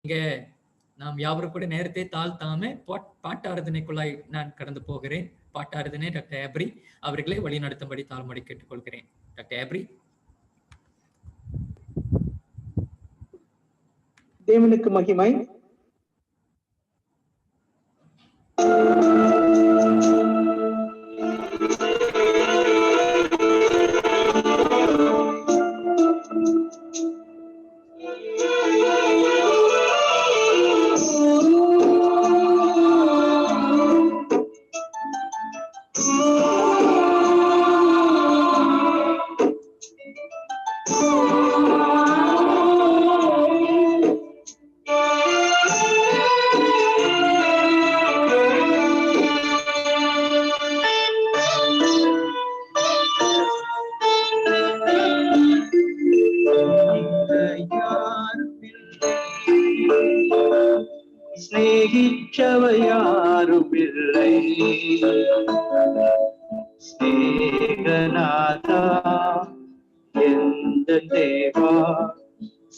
இங்க நாம் யாவரும் கூட நேரத்தை தாழ்த்தாம பாட்டாரதனைக்குள்ளாய் நான் கடந்து போகிறேன். பாட்டாரதனை டாக்டர் ஏப்ரி அவர்களை வழிநடத்தும்படி தாழ்மொழி கேட்டுக்கொள்கிறேன். டாக்டர் ஏப்ரி. தேவனுக்கு மகிமை. ஸ்நேகிச்சவையாருமில்லை ஸ்நேகநாதா எந்த தேவா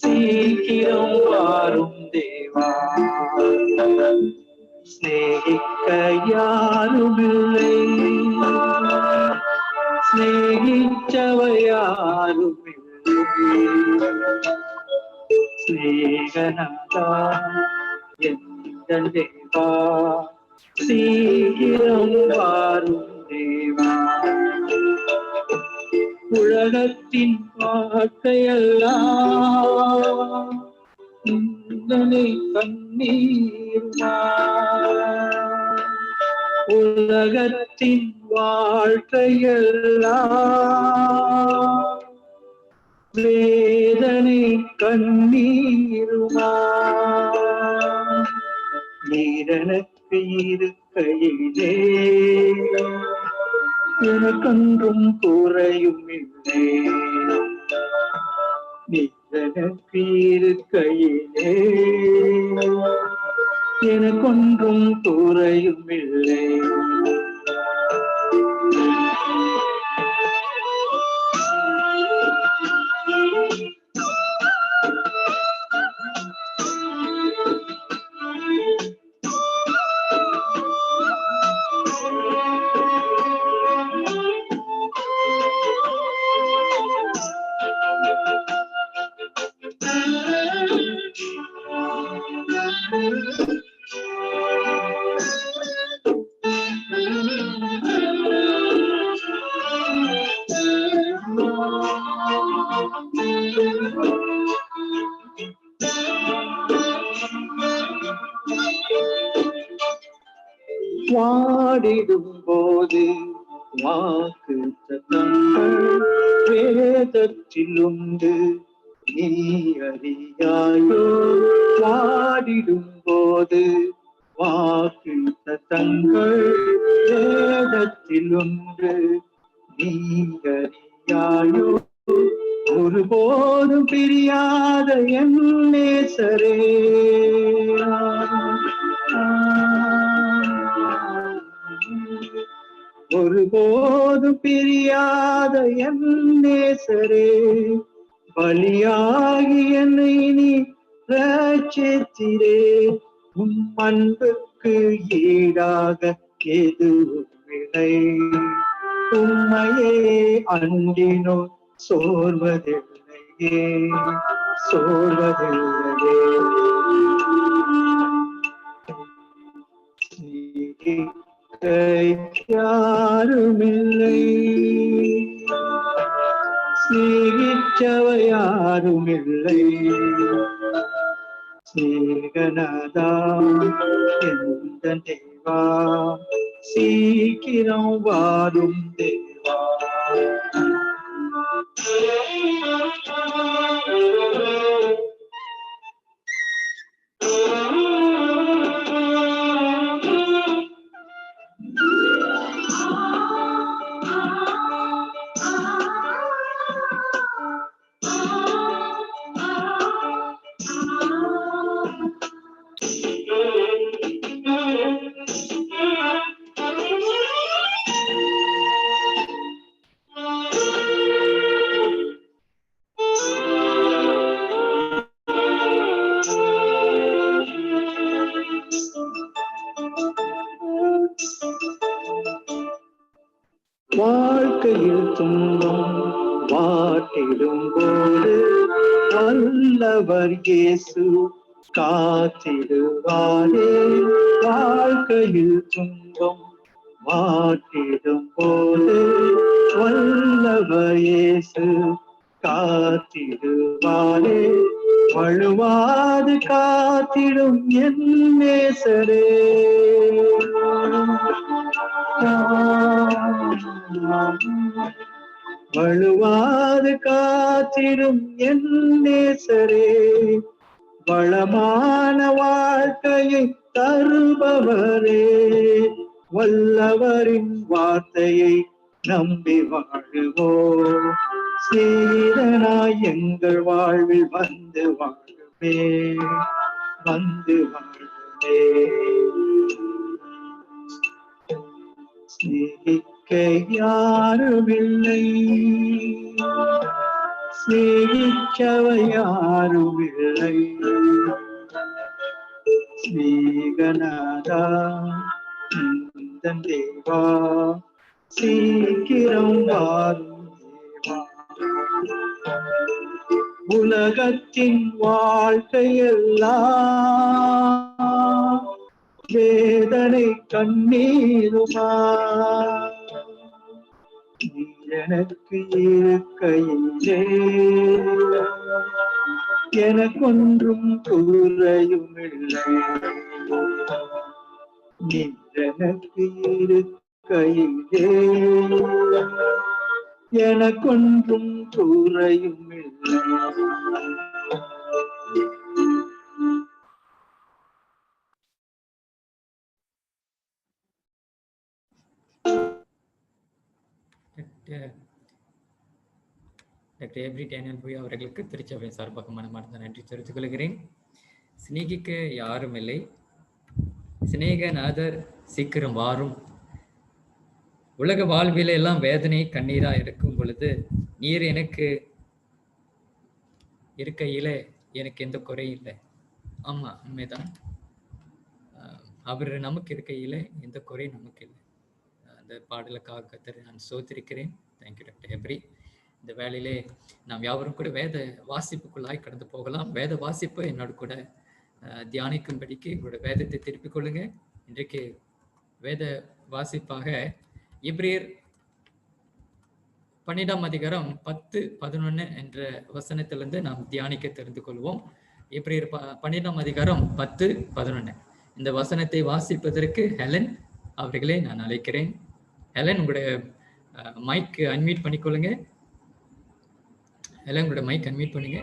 சீக்கிரம் வாரும் தேவா. ஸ்நேகிக்க யாருமில்லை ஸ்நேகிச்சவையாருமில்லை ஸ்நேகநாதா எந்த தேவா சீக்கிரம் வாரும் தேவா. உலகத்தின் வாழ்க்கையெல்லாம் நிந்தனை கண்ணீருமா. உலகத்தின் வாழ்க்கையெல்லாம் வேதனை கண்ணீருமா. நீரனுக்கு இருக்கையிலே எனக்கொன்றும் குறையும் இல்லை. நீரனுக்கு இருக்கையிலே எனக்கொன்றும் குறையும் இல்லை. வாடிடும் போது வாக்கு தத்தங்கள் வேதத்தில் உண்டு நீ அறியாயோ. வாடிடும் போது வாக்கு தத்தங்கள் வேதத்தில் உண்டு நீ அறியாயோ. ஒருபோதும் பிரியாத என் நேசரே ஒருபோதும் பிரியாத என் நேசரே பலியாகி என்னை நீ ரட்சித்திரே. உம் அன்புக்கு ஈடாக எதுவும் இல்லை. உம்மையே அண்டினோ சோர்வதில்லையே சோர்வதில்லையே. யாருமில்லை ஸ்நேகிச்சவையாருமில்லை ஸ்நேகநாதா எந்த தேவா சீக்கிரம் வாரும் தேவா. வாழ்க்கையில் துன்பம் வாட்டிடும் போது வல்லவர் இயேசு காத்திடுவாரே. வாழ்க்கையில் துன்பம் வாட்டிடும் போது வல்லவர் இயேசு காத்திடுவாரே. வழுவாது காத்திடும் என் நேசரே. வழுவாது காத்திடும் என் நேசரே. வளமான வாழ்க்கையை தருபவரே. வல்லவரின் வார்த்தையை நம்பி வாழுவோம். சீரனாய் எங்கள் வாழ்வில் வந்து வாழுமே, வந்து வாழுமே. சிநேகிக்க யாருமில்லை, சிநேகிக்கவை யாருமில்லை. ஸ்நேகநாதா எந்தன் தேவா, சீக்கிரம் வாரும் தேவா. உலகத்தின் வாழ்க்கையெல்லாம் வேதனை கண்ணீருமா, நீ எனக்கு இருக்கையிலே எனக்கொன்றும் குறையும் இல்லை. நீ எனக்கு இருக்கையிலே எனக்கொன்றும் குறையும் இல்லை. டாக்டர் எப்ரி டேனியல் போய் அவர்களுக்கு திருச்சபை சார்பாக மனமார்ந்த நன்றி தெரிவித்துக் கொள்கிறேன். சிநேகிக்க யாரும் இல்லை, சிநேகநாதர் சீக்கிரம் வாரும். உலக வாழ்வில எல்லாம் வேதனை கண்ணீரா இருக்கும் பொழுது நீர் எனக்கு இருக்கையில எனக்கு எந்த குறையும் இல்லை. ஆமா, உண்மைதான். அவர் நமக்கு இருக்கையில எந்த குறையும் நமக்கு இல்லை. அந்த பாடலுக்காக கர்த்தரை நான் சோத்திருக்கிறேன். Thank you doctor எப்ரி. இந்த வேளையிலே நாம் யாவரும் கூட வேத வாசிப்புக்குள்ளாய் கடந்து போகலாம். வேத வாசிப்பு என்னோட கூட தியானிக்கும்படிக்கு உங்களோட வேதத்தை திருப்பிக் கொள்ளுங்க. இன்றைக்கு வேத வாசிப்பாக எபிரேயர் 12ஆம் அதிகாரம் 10-11 என்ற வசனத்திலிருந்து நாம் தியானிக்க தெரிந்து கொள்வோம். எபிரேயர் 12ஆம் அதிகாரம் 10-11 இந்த வசனத்தை வாசிப்பதற்கு ஹெலன் அவர்களே நான் அழைக்கிறேன். ஹெலன், உங்களுடைய மைக் அன்மியூட் பண்ணிக்கொள்ளுங்க. ஹெலன், உங்களுடைய மைக் அன்மியூட் பண்ணுங்க.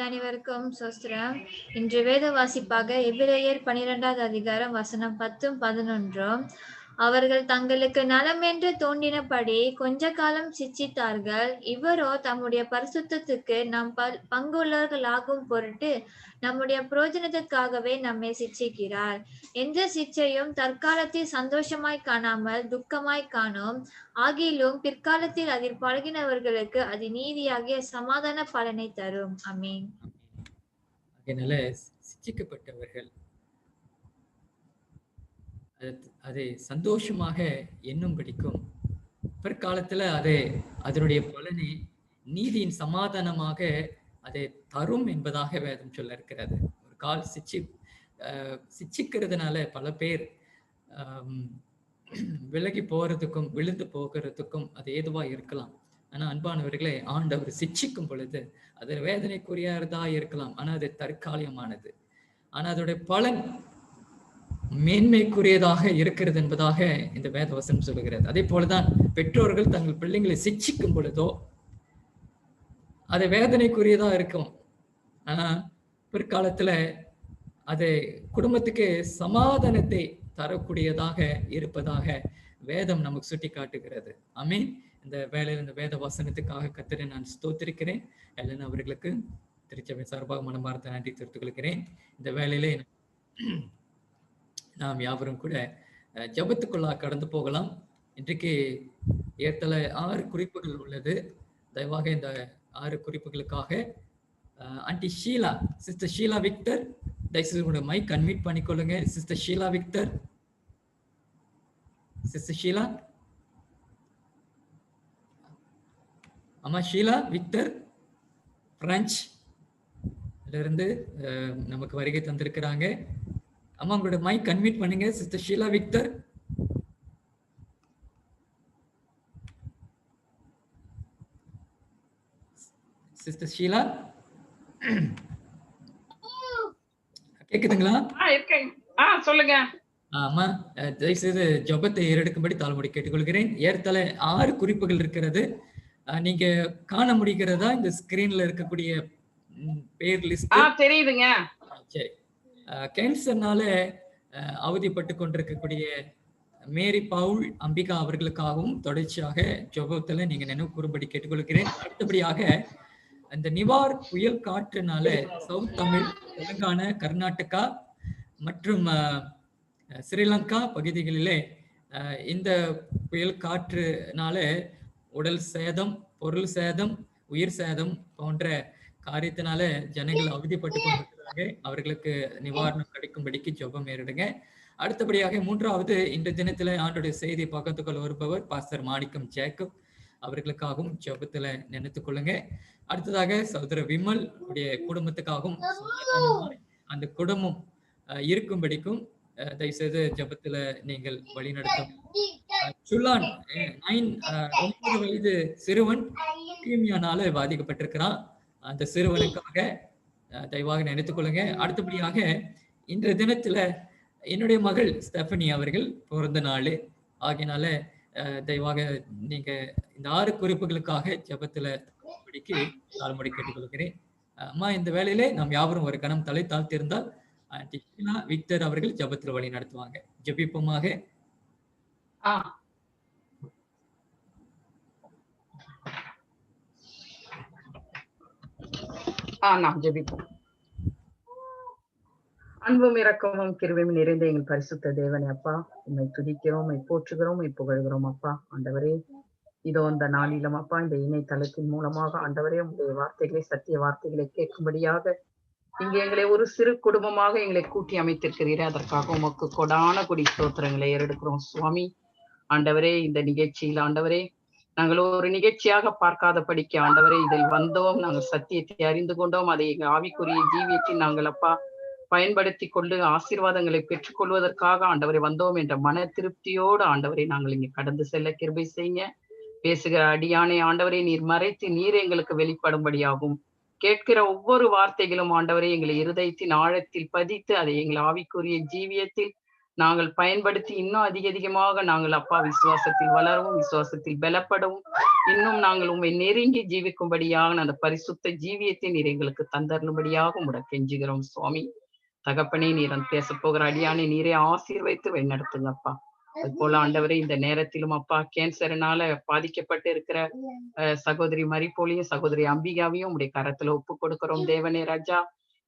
அனைவருக்கும் சோஸ்திரம். இன்று வேத வாசிப்பாக எபிரேயர் 12ஆவது அதிகாரம் வசனம் 10-11. அவர்கள் தங்களுக்கு நலம் என்று தோன்றினபடி கொஞ்ச காலம் சிச்சித்தார்கள். இவரோ தம்முடைய பரிசுத்தத்துக்கு நாம் பங்குள்ளவர்களாகும் பொருட்டு நம்முடைய பிரயோஜனத்துக்காகவே நம்மை சிச்சிக்கிறார். எந்த சிச்சையும் தற்காலத்தில் சந்தோஷமாய் காணாமல் துக்கமாய் காணும். ஆகிலும் பிற்காலத்தில் அதில் பழகினவர்களுக்கு அது நீதியாகிய சமாதான பலனை தரும். ஆமென். அதனால சிச்சிக்கப்பட்டவர்கள் அதை சந்தோஷமாக எண்ணும் படிக்கும். பிற்காலத்துல அதனுடைய பலனை நீதியின் சமாதானமாக அதை தரும் என்பதாக வேதம் சொல்ல இருக்கிறது. ஒரு கால் சிச்சிக்கிறதுனால பல பேர் விலகி போறதுக்கும் விழுந்து போகிறதுக்கும் அது ஏதுவா இருக்கலாம். ஆனா அன்பானவர்களே, ஆண்டவர் சிச்சிக்கும் பொழுது அது வேதனைக்குரியதா இருக்கலாம். ஆனா அது தற்காலிகமானது. ஆனா அதோடைய பலன் மேன்மைக்குரியதாக இருக்கிறது என்பதாக இந்த வேத வசனம் சொல்லுகிறது. அதே போலதான் பெற்றோர்கள் தங்கள் பிள்ளைங்களை சிச்சிக்கும் பொழுதோ அது வேதனைக்குரியதா இருக்கும். ஆனா பிற்காலத்துல அது குடும்பத்துக்கு சமாதானத்தை தரக்கூடியதாக இருப்பதாக வேதம் நமக்கு சுட்டி காட்டுகிறது. ஆமென். இந்த வேளையில் இந்த வேத வசனத்துக்காக கர்த்தரை நான் ஸ்தோத்திரிக்கிறேன். எல்லாம் அவர்களுக்கு திருச்சபை சார்பாக மனமார்ந்த நன்றி தெரிவித்துக் கொள்கிறேன். இந்த வேளையிலே நாம் யாவரும் கூட ஜபத்துக்குள்ளா கடந்து போகலாம். இன்றைக்கு ஏற்கனவே 6 குறிப்புகள் உள்ளது. தயவாக இந்த 6 குறிப்புகளுக்காக aunty Sheela, sister Sheela Victor, தயவுசெய்து உங்களோட மைக் அன்மியூட் பண்ணிக்கொள்ளுங்க. Sister Sheela Victor, sister Sheela. அம்மா ஷீலா விக்டர் பிரெஞ்ச் இருந்து நமக்கு வருகை தந்திருக்கிறாங்க. அம்மா உங்களோட மைக் அன்மியூட் பண்ணுங்க. Sister Sheela Victor. Sister Sheela கேக்குதுங்களா? சொல்லுங்க. ஆமா, தயவுசெய்து ஜெபத்தை ஏறெடுக்கும்படி தாழ்மையோடு கேட்டுக்கொள்கிறேன். ஏறத்தாழ 6 குறிப்புகள் இருக்கிறது. நீங்க காண முடிகிறதா இந்த ஸ்கிரீன்ல இருக்கக்கூடிய பேர் லிஸ்ட்? தெரியுதுங்க. சரி. கேன்சர்னால அவதிப்பட்டு கொண்டிருக்கக்கூடிய மேரி பவுல் அம்பிகா அவர்களுக்காகவும் தொடர்ச்சியாக ஜெபத்துல நீங்க நினைவு கூறும்படி கேட்டுக்கொள்கிறேன். அடுத்தபடியாக அந்த நிவார் புயல் காற்றுனால சவுத் தமிழ், தெலுங்கானா, கர்நாடகா மற்றும் ஸ்ரீலங்கா பகுதிகளிலே இந்த புயல் காற்றுனால உடல் சேதம், பொருள் சேதம், உயிர் சேதம் போன்ற காரியத்தினால ஜனங்கள் அவதிப்பட்டு கொண்டிருக்கிறாங்க. அவர்களுக்கு நிவாரணம் கிடைக்கும்படிக்கு ஜெபம் ஏறிடுங்க. அடுத்தபடியாக 3வது இந்த தினத்துல ஆண்டுடைய செய்தி பக்கத்துக்குள் வருபவர் பாஸ்டர் மாணிக்கம் ஜேக்கப் அவர்களுக்காகவும் ஜெபத்துல நினைத்துக் கொள்ளுங்க. அடுத்ததாக சகோதர விமல் உடைய குடும்பத்துக்காகவும் அந்த குடும்பம் இருக்கும்படிக்கும் தயவுசெய்து ஜெபத்துல நீங்கள் வழிநடத்தும். சுல்லான் 9 வயது சிறுவன் லூக்கேமியானால பாதிக்கப்பட்டிருக்கிறான். அந்த சிறுவனுக்காக தயவாக நினைத்துக் கொள்ளுங்க. அடுத்தபடியாக இன்றைய தினத்துல என்னுடைய மகள் ஸ்டெஃபனி அவர்கள் பிறந்த நாள் ஆகியனால தயவாக நீங்க இந்த 6 குறிப்புகளுக்காக ஜெபத்துல தாழ்மையோடு கேட்டுக்கொள்கிறேன். அம்மா இந்த வேளையிலே நாம் யாவரும் ஒரு கணம் தலை தாழ்த்திருந்தால் விக்டர் அவர்கள் ஜெபத்தில் வழி நடத்துவாங்க. ஜெபிப்போமாக. நாம் ஜெபிப்போம். அன்பும் இரக்கமும் கிருபையும் நிறைந்த எங்கள் பரிசுத்த தேவனே அப்பா, உம்மை துதிக்கிறோம், உம்மை போற்றுகிறோம், உம்மை புகழ்கிறோம் அப்பா. ஆண்டவரே, இதோ அந்த நாளிலும் அப்பா இந்த இணையதளத்தின் மூலமாக ஆண்டவரே உங்களுடைய வார்த்தைகளை, சத்திய வார்த்தைகளை கேட்கும்படியாக இங்கே எங்களை ஒரு சிறு குடும்பமாக எங்களை கூட்டி அமைத்திருக்கிறீரே, அதற்காக உமக்கு கொடான கொடி ஸ்தோத்திரங்களை ஏறெடுக்கிறோம் சுவாமி. ஆண்டவரே, இந்த நிகழ்ச்சியில் ஆண்டவரே நாங்கள் ஒரு நிகழ்ச்சியாக பார்க்காதபடிக்கு ஆண்டவரே இதில் வந்தோம், நாங்கள் சத்தியத்தை அறிந்து கொண்டோம், அதை எங்கள் ஆவிக்குரிய ஜீவியத்தில் நாங்கள் அப்பா பயன்படுத்தி கொண்டு ஆசீர்வாதங்களை பெற்றுக் கொள்வதற்காக ஆண்டவரை வந்தோம் என்ற மன திருப்தியோடு ஆண்டவரை நாங்கள் இங்கே கடந்து செல்ல கிருபை செய்யுங்க. பேசுகிற அடியானை ஆண்டவரை நீர் மறைத்து நீர் எங்களுக்கு வெளிப்படும்படியாகும். கேட்கிற ஒவ்வொரு வார்த்தைகளும் ஆண்டவரை எங்களை இருதயத்தின் ஆழத்தில் பதித்து அதை எங்கள் ஆவிக்குரிய ஜீவியத்தில் நாங்கள் பயன்படுத்தி இன்னும் அதிகமாக நாங்கள் அப்பா விசுவாசத்தில் வளரவும், விசுவாசத்தில் பலப்படவும், இன்னும் நாங்கள் உண்மை நெருங்கி ஜீவிக்கும்படியாக அந்த பரிசுத்த ஜீவியத்தை நீர் எங்களுக்கு தந்தரும்படியாக உங்களை கெஞ்சுகிறோம் சுவாமி. தகப்பனே, நீர் பேச போகிற அடியானை நீரே ஆசீர்வைத்து வழிநடத்துங்கப்பா. அது போல ஆண்டவரே இந்த நேரத்திலும் அப்பா கேன்சர்னால பாதிக்கப்பட்டு இருக்கிற சகோதரி மரிப்போலியும் சகோதரி அம்பிகாவையும் உடைய கரத்துல ஒப்பு கொடுக்கிறோம் தேவனே ராஜா.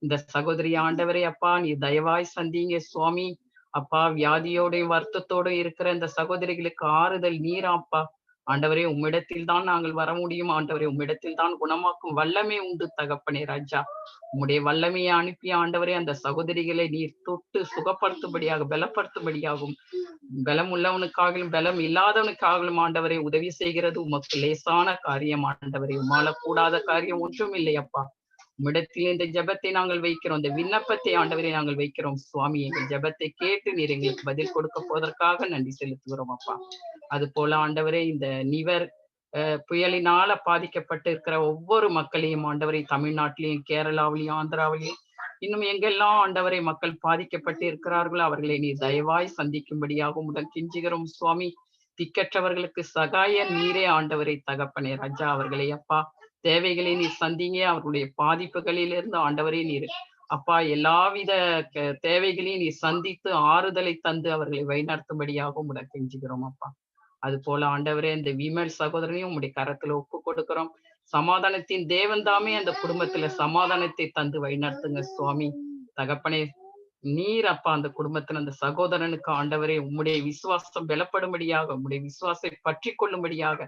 இந்த சகோதரி ஆண்டவரே அப்பா நீர் தயவாய் சந்திங்க சுவாமி. அப்பா வியாதியோடையும் வருத்தத்தோடும் இருக்கிற இந்த சகோதரிகளுக்கு ஆறுதல் நீராப்பா. ஆண்டவரே, உம்மிடத்தில் தான் நாங்கள் வர முடியும். ஆண்டவரே, உம்மிடத்தில் தான் குணமாக்கும் வல்லமை உண்டு தகப்பனே ராஜா. உம்முடைய வல்லமையை அனுப்பி ஆண்டவரே அந்த சகோதரிகளை நீர் தொட்டு சுகப்படுத்தும்படியாக, பலப்படுத்தும்படியாகும். பலம் உள்ளவனுக்காகவும் பலம் இல்லாதவனுக்காகவும் ஆண்டவரை உதவி செய்கிறது உமக்கு லேசான காரியம் ஆண்டவரே. உம்மால கூடாத காரியம் ஒன்றும் இல்லையப்பா. உம்மிடத்தில் இந்த ஜெபத்தை நாங்கள் வைக்கிறோம், இந்த விண்ணப்பத்தை ஆண்டவரை நாங்கள் வைக்கிறோம் சுவாமி. எங்கள் ஜெபத்தை கேட்டு நீர் எங்களுக்கு பதில் கொடுக்க போவதற்காக நன்றி செலுத்துகிறோம் அப்பா. அது போல ஆண்டவரே இந்த நிவர் புயலினால பாதிக்கப்பட்டு இருக்கிற ஒவ்வொரு மக்களையும் ஆண்டவரை தமிழ்நாட்டிலையும் கேரளாவிலையும் ஆந்திராவிலையும் இன்னும் எங்கெல்லாம் ஆண்டவரை மக்கள் பாதிக்கப்பட்டு இருக்கிறார்களோ அவர்களை நீர் தயவாய் சந்திக்கும்படியாக முதல் கெஞ்சுகிறோம் சுவாமி. திக்கற்றவர்களுக்கு சகாய நீரே ஆண்டவரை தகப்பனே ராஜா. அவர்களை அப்பா தேவைகளை நீர் சந்திங்க. அவர்களுடைய பாதிப்புகளிலிருந்து ஆண்டவரை நீர் அப்பா எல்லாவித தேவைகளையும் நீர் சந்தித்து ஆறுதலை தந்து அவர்களை வழிநடத்தும்படியாக உங்களை கெஞ்சுகிறோம் அப்பா. அது போல ஆண்டவரே இந்த விமல் சகோதரனையும் உங்களுடைய கரத்துல ஒப்பு கொடுக்கிறோம். சமாதானத்தின் தேவன் தாமே அந்த குடும்பத்துல சமாதானத்தை தந்து வழிநடத்துங்க சுவாமி. தகப்பனே, நீர் அப்பா அந்த குடும்பத்துல அந்த சகோதரனுக்கு ஆண்டவரே உம்முடைய விசுவாசம் பலப்படும்படியாக, உம்முடைய விசுவாசத்தை பற்றி கொள்ளும்படியாக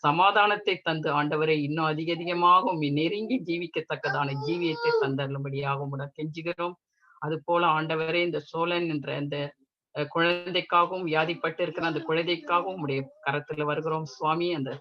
சமாதானத்தை தந்து ஆண்டவரை இன்னும் அதிகமாக நெருங்கி ஜீவிக்கத்தக்கதான ஜீவியத்தை தந்தரும்படியாக உங்களை கெஞ்சுகிறோம். அது போல ஆண்டவரே இந்த சோழன் என்ற அந்த குழந்தைக்காகவும் வியாதிப்பட்டு இருக்கிற அந்த குழந்தைக்காகவும் உடைய கரத்துல வருகிறோம் சுவாமி. அந்த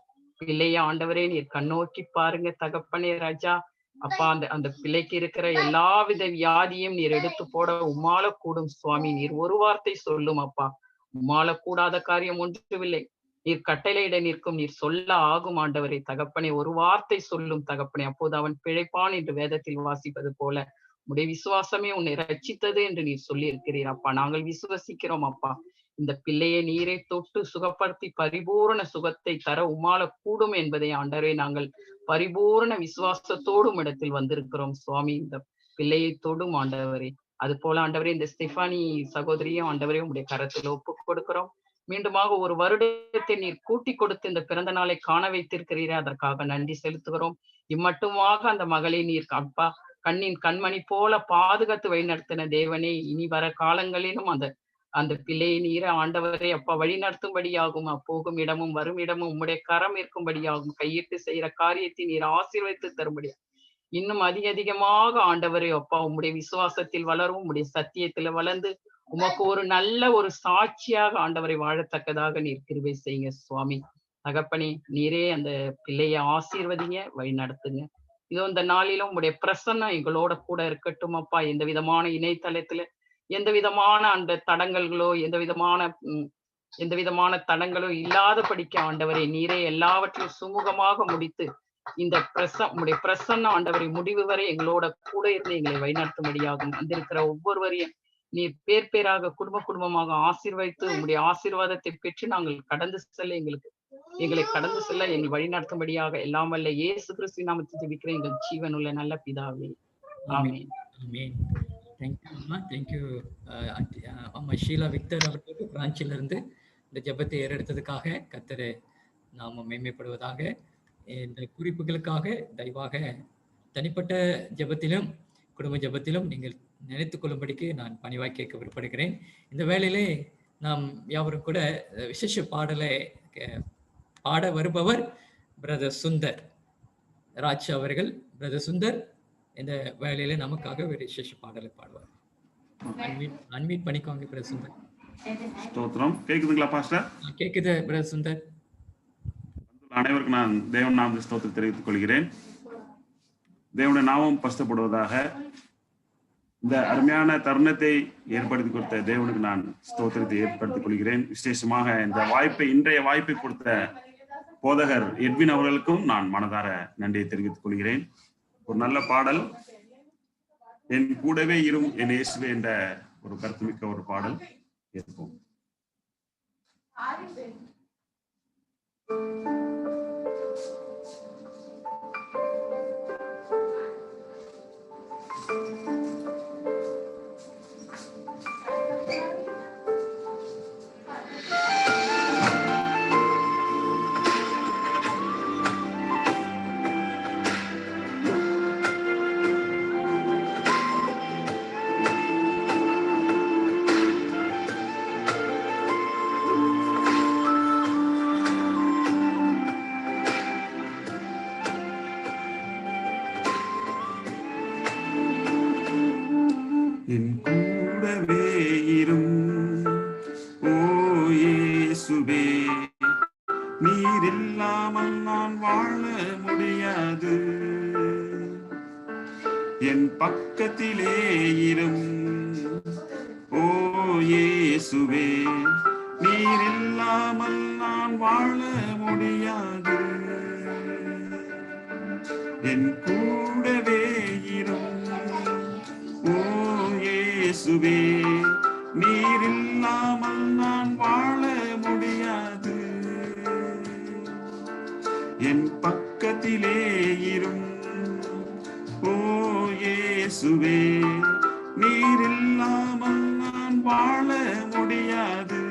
பிள்ளைய ஆண்டவரே நீர் கண்ணோக்கி பாருங்க தகப்பனே ராஜா. அப்பா, அந்த அந்த பிள்ளைக்கு இருக்கிற எல்லாவித வியாதியும் நீர் எடுத்து போட உம்மால கூடும் சுவாமி. நீர் ஒரு வார்த்தை சொல்லும் அப்பா, உம்மால கூடாத காரியம் ஒன்றுமில்லை. நீர் கட்டளையிட நிற்கும், நீர் சொல்ல ஆகும் ஆண்டவரே தகப்பனே. ஒரு வார்த்தை சொல்லும் தகப்பனே, அப்போது அவன் பிழைப்பான் என்று வேதத்தில் வாசிப்பது போல உடைய விசுவாசமே உன்னை ரட்சித்தது என்று நீர் சொல்லி இருக்கிறீர் அப்பா. நாங்கள் விசுவசிக்கிறோம் அப்பா. இந்த பிள்ளையை நீரை தொட்டு சுகப்படுத்தி பரிபூரண சுகத்தை தர உம்மால கூடும் என்பதை ஆண்டவரே நாங்கள் பரிபூரண விசுவாசத்தோடும் இடத்தில் வந்திருக்கிறோம் சுவாமி. இந்த பிள்ளையை தொடும் ஆண்டவரே. அது போல ஆண்டவரே இந்த ஸ்டெஃபானி சகோதரியும் ஆண்டவரே உங்களுடைய கரத்தில் ஒப்பு கொடுக்கிறோம். மீண்டுமாக ஒரு வருடத்தை நீர் கூட்டி கொடுத்து இந்த பிறந்த நாளை காண வைத்திருக்கிறீரே, அதற்காக நன்றி செலுத்துகிறோம். இம்மட்டுமாக அந்த மகளை நீர் அப்பா கண்ணின் கண்மணி போல பாதுகாத்து வழிநடத்தின தேவனே, இனி வர காலங்களிலும் அந்த அந்த பிள்ளையை நீர ஆண்டவரே அப்பா வழி நடத்தும்படியாகும். போகும் இடமும் வரும் இடமும் உம்முடைய கரம் இருக்கும்படியாகும். கையிட்டு செய்யற காரியத்தை நீர் ஆசீர்வதித்து தரும்படியா இன்னும் அதிகமாக ஆண்டவரே அப்பா உம்முடைய விசுவாசத்தில் வளரும், உம்முடைய சத்தியத்துல வளர்ந்து உமக்கு ஒரு நல்ல ஒரு சாட்சியாக ஆண்டவரை வாழத்தக்கதாக நீர் கிருபை செய்யுங்க சுவாமி. தகப்பனே, நீரே அந்த பிள்ளையை ஆசீர்வதிங்க, வழி நடத்துங்க. இதோ இந்த நாளிலும் உங்களுடைய பிரசன்னம் எங்களோட கூட இருக்கட்டும் அப்பா. எந்த விதமான இணையதளத்துல எந்த விதமான அந்த தடங்கல்களோ எந்த விதமான தடங்களோ இல்லாத படிக்க ஆண்டவரை நீரே எல்லாவற்றையும் சுமூகமாக முடித்து இந்த உங்களுடைய பிரசன்ன ஆண்டவரை முடிவு வரை எங்களோட கூட இருந்து எங்களை வழிநடத்தும்படியாகும். வந்திருக்கிற ஒவ்வொருவரையும் நீர் பேர் பேராக குடும்பமாக ஆசீர்வதித்து உங்களுடைய ஆசீர்வாதத்தை பெற்று நாங்கள் கடந்து செல்ல எங்களை கடந்து செல்ல எங்கள் வழி நடத்தும்படியாக எல்லாம் வல்ல இயேசு கிறிஸ்து நாமத்தில் ஜெபிக்கிற எங்கள் ஜீவனுள்ள நல்ல பிதாவே, ஆமென். தேங்க்யூ அம்மா. தேங்க்யூ அம்மா ஷீலா விக்டர் அவர்களுக்கு பிரான்ச்சில் இருந்து இந்த ஜெபத்தை ஏறெடுத்ததுக்காக கர்த்தரை நாம மேன்மைப்படுவதாக. இந்த குறிப்புகளுக்காக தயவாக தனிப்பட்ட ஜெபத்திலும் குடும்ப ஜெபத்திலும் நீங்கள் நினைத்துக் கொள்ளும்படிக்கு நான் பணிவாய் கேட்க விருப்பப்படுகிறேன். இந்த வேளையிலே நாம் யாவரும் கூட விசேஷ பாடலை பாட வருபவர் பிரதர் சுந்தர் ராஜ் அவர்கள். பிரதர் சுந்தர் இந்த வேலையில நமக்காக ஒரு விசேஷ பாடலை பாடுவார். அன்மீட் பண்ணிக்கோங்க பிரதர் சுந்தர். ஸ்தோத்திரம். கேக்குதுங்களா பாஸ்டர்? கேக்குது பிரதர் சுந்தர். அனைவருக்கும் நான் தேவன் நாம ஸ்தோத்திரம் தெரிவித்துக் கொள்கிறேன். தேவனுடைய நாமம் பரிசுத்தப்படுவதாக. இந்த அருமையான தருணத்தை ஏற்படுத்தி கொடுத்த தேவனுக்கு நான் ஸ்தோத்திரத்தை ஏற்படுத்திக் கொள்கிறேன். விசேஷமாக இந்த இன்றைய வாய்ப்பை கொடுத்த போதகர் எட்வின் அவர்களுக்கும் நான் மனதார நன்றியை தெரிவித்துக் கொள்கிறேன். ஒரு நல்ல பாடல், என் கூடவே இரும் என் இயேசுவே என்ற ஒரு கருத்துமிக்க ஒரு பாடல் கேட்போம். என் கூடவே இரும் ஓ இயேசுவே, நீர் இல்லாமல் நான் வாழ முடியாது. என் பக்கத்திலே இரும் ஓ இயேசுவே, நீர் இல்லாமல் நான் வாழ முடியாது. என் கூடவே இரும் ஓ இயேசுவே, நீர் இல்லாமல் நான் வாழ முடியாது. என் பக்கத்திலே இரும் ஓ இயேசுவே, நீர் இல்லாமல் நான் வாழ முடியாது.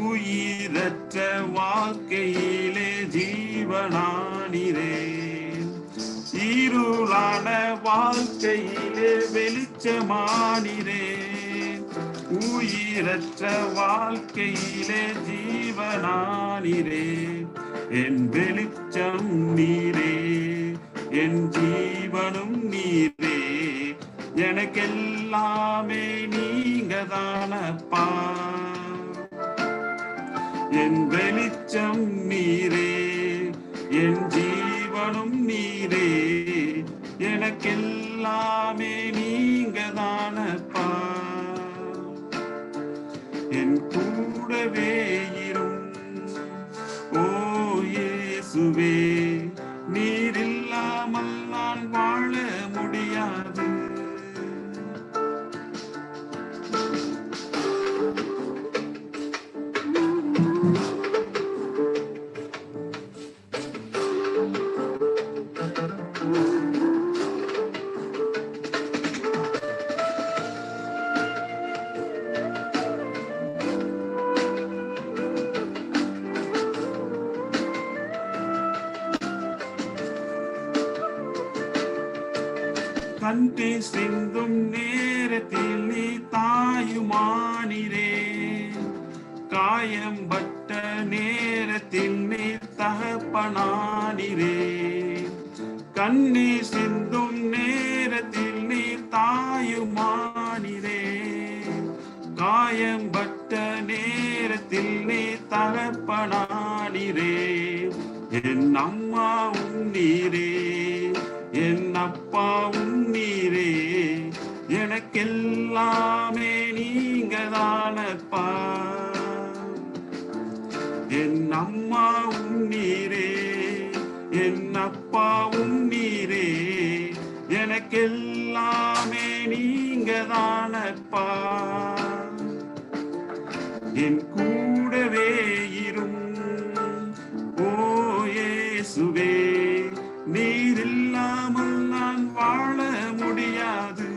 உயிரற்ற வாழ்க்கையிலே ஜீவனானிரே, இருளான வாழ்க்கையிலே வெளிச்சமானிரே, உயிரற்ற வாழ்க்கையிலே ஜீவனானிரே, என் வெளிச்சம் நீரே, என் ஜீவனும் நீரே, எனக்கெல்லாமே நீங்க தானப்பா, என் வெளிச்சம் நீரே, என் ஜீவனும் நீரே, எனக்கெல்லாமே நீங்க தானப்பா, என் கூடவே இரும் ஓ இயேசுவே, நீர் இல்லாமல் நான் வாழ முடியாது. கண்ணை சிந்தும் நேரத்தில் நீ தாயுமானிரே, காயம் பட்ட நேரத்தில் நீ தகப்பனானிரே, கண்ணை சிந்தும் நேரத்தில் நீ தாயுமானிரே, காயம் பட்ட நேரத்தில் நீ தகப்பனானிரே, என் அம்மாவும் நீரே, என் அப்பாவும் நீரே, எனக்கெல்லாமே நீங்க தானப்பா, என் அம்மாவும் நீரே, என் அப்பாவும் நீரே, எனக்கெல்லாமே நீங்க தானப்பா, என் கூடவே இரும் ஓ இயேசுவே, நீர் இல்லாமல் நான் வாழ முடியாது.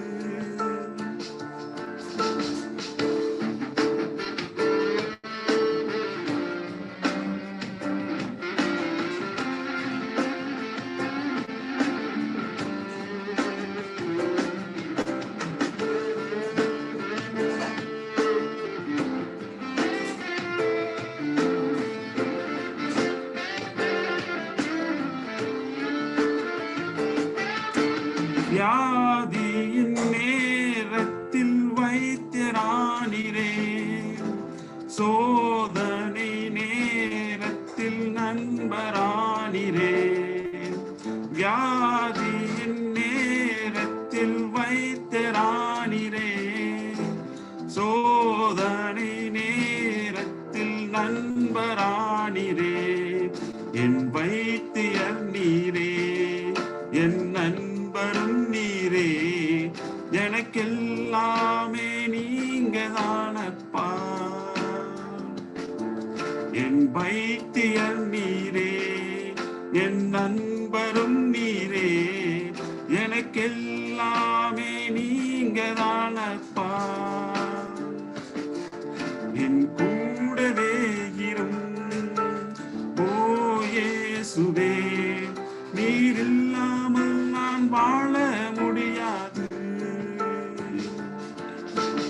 வியாதியின் நேரத்தில் வைத்தியரானிரே, சோதனை நேரத்தில் நண்பரானிரே, வியாதியின் நேரத்தில் வைத்தியரானிரே, சோதனை நேரத்தில் நண்பரானிரே, என் வைத்தியர் நீரே, என் நண்பரும் நீரே, எனக்கெல்லாமே நீங்க தானப்பா, என் வைத்தியர் நீரே, என் நண்பரும் நீரே, எனக்கெல்லாமே நீங்க தானப்பா, என் கூடவே இரும் ஓ இயேசுவே, நீர் இல்லாமல் நான் வாழ முடியாது,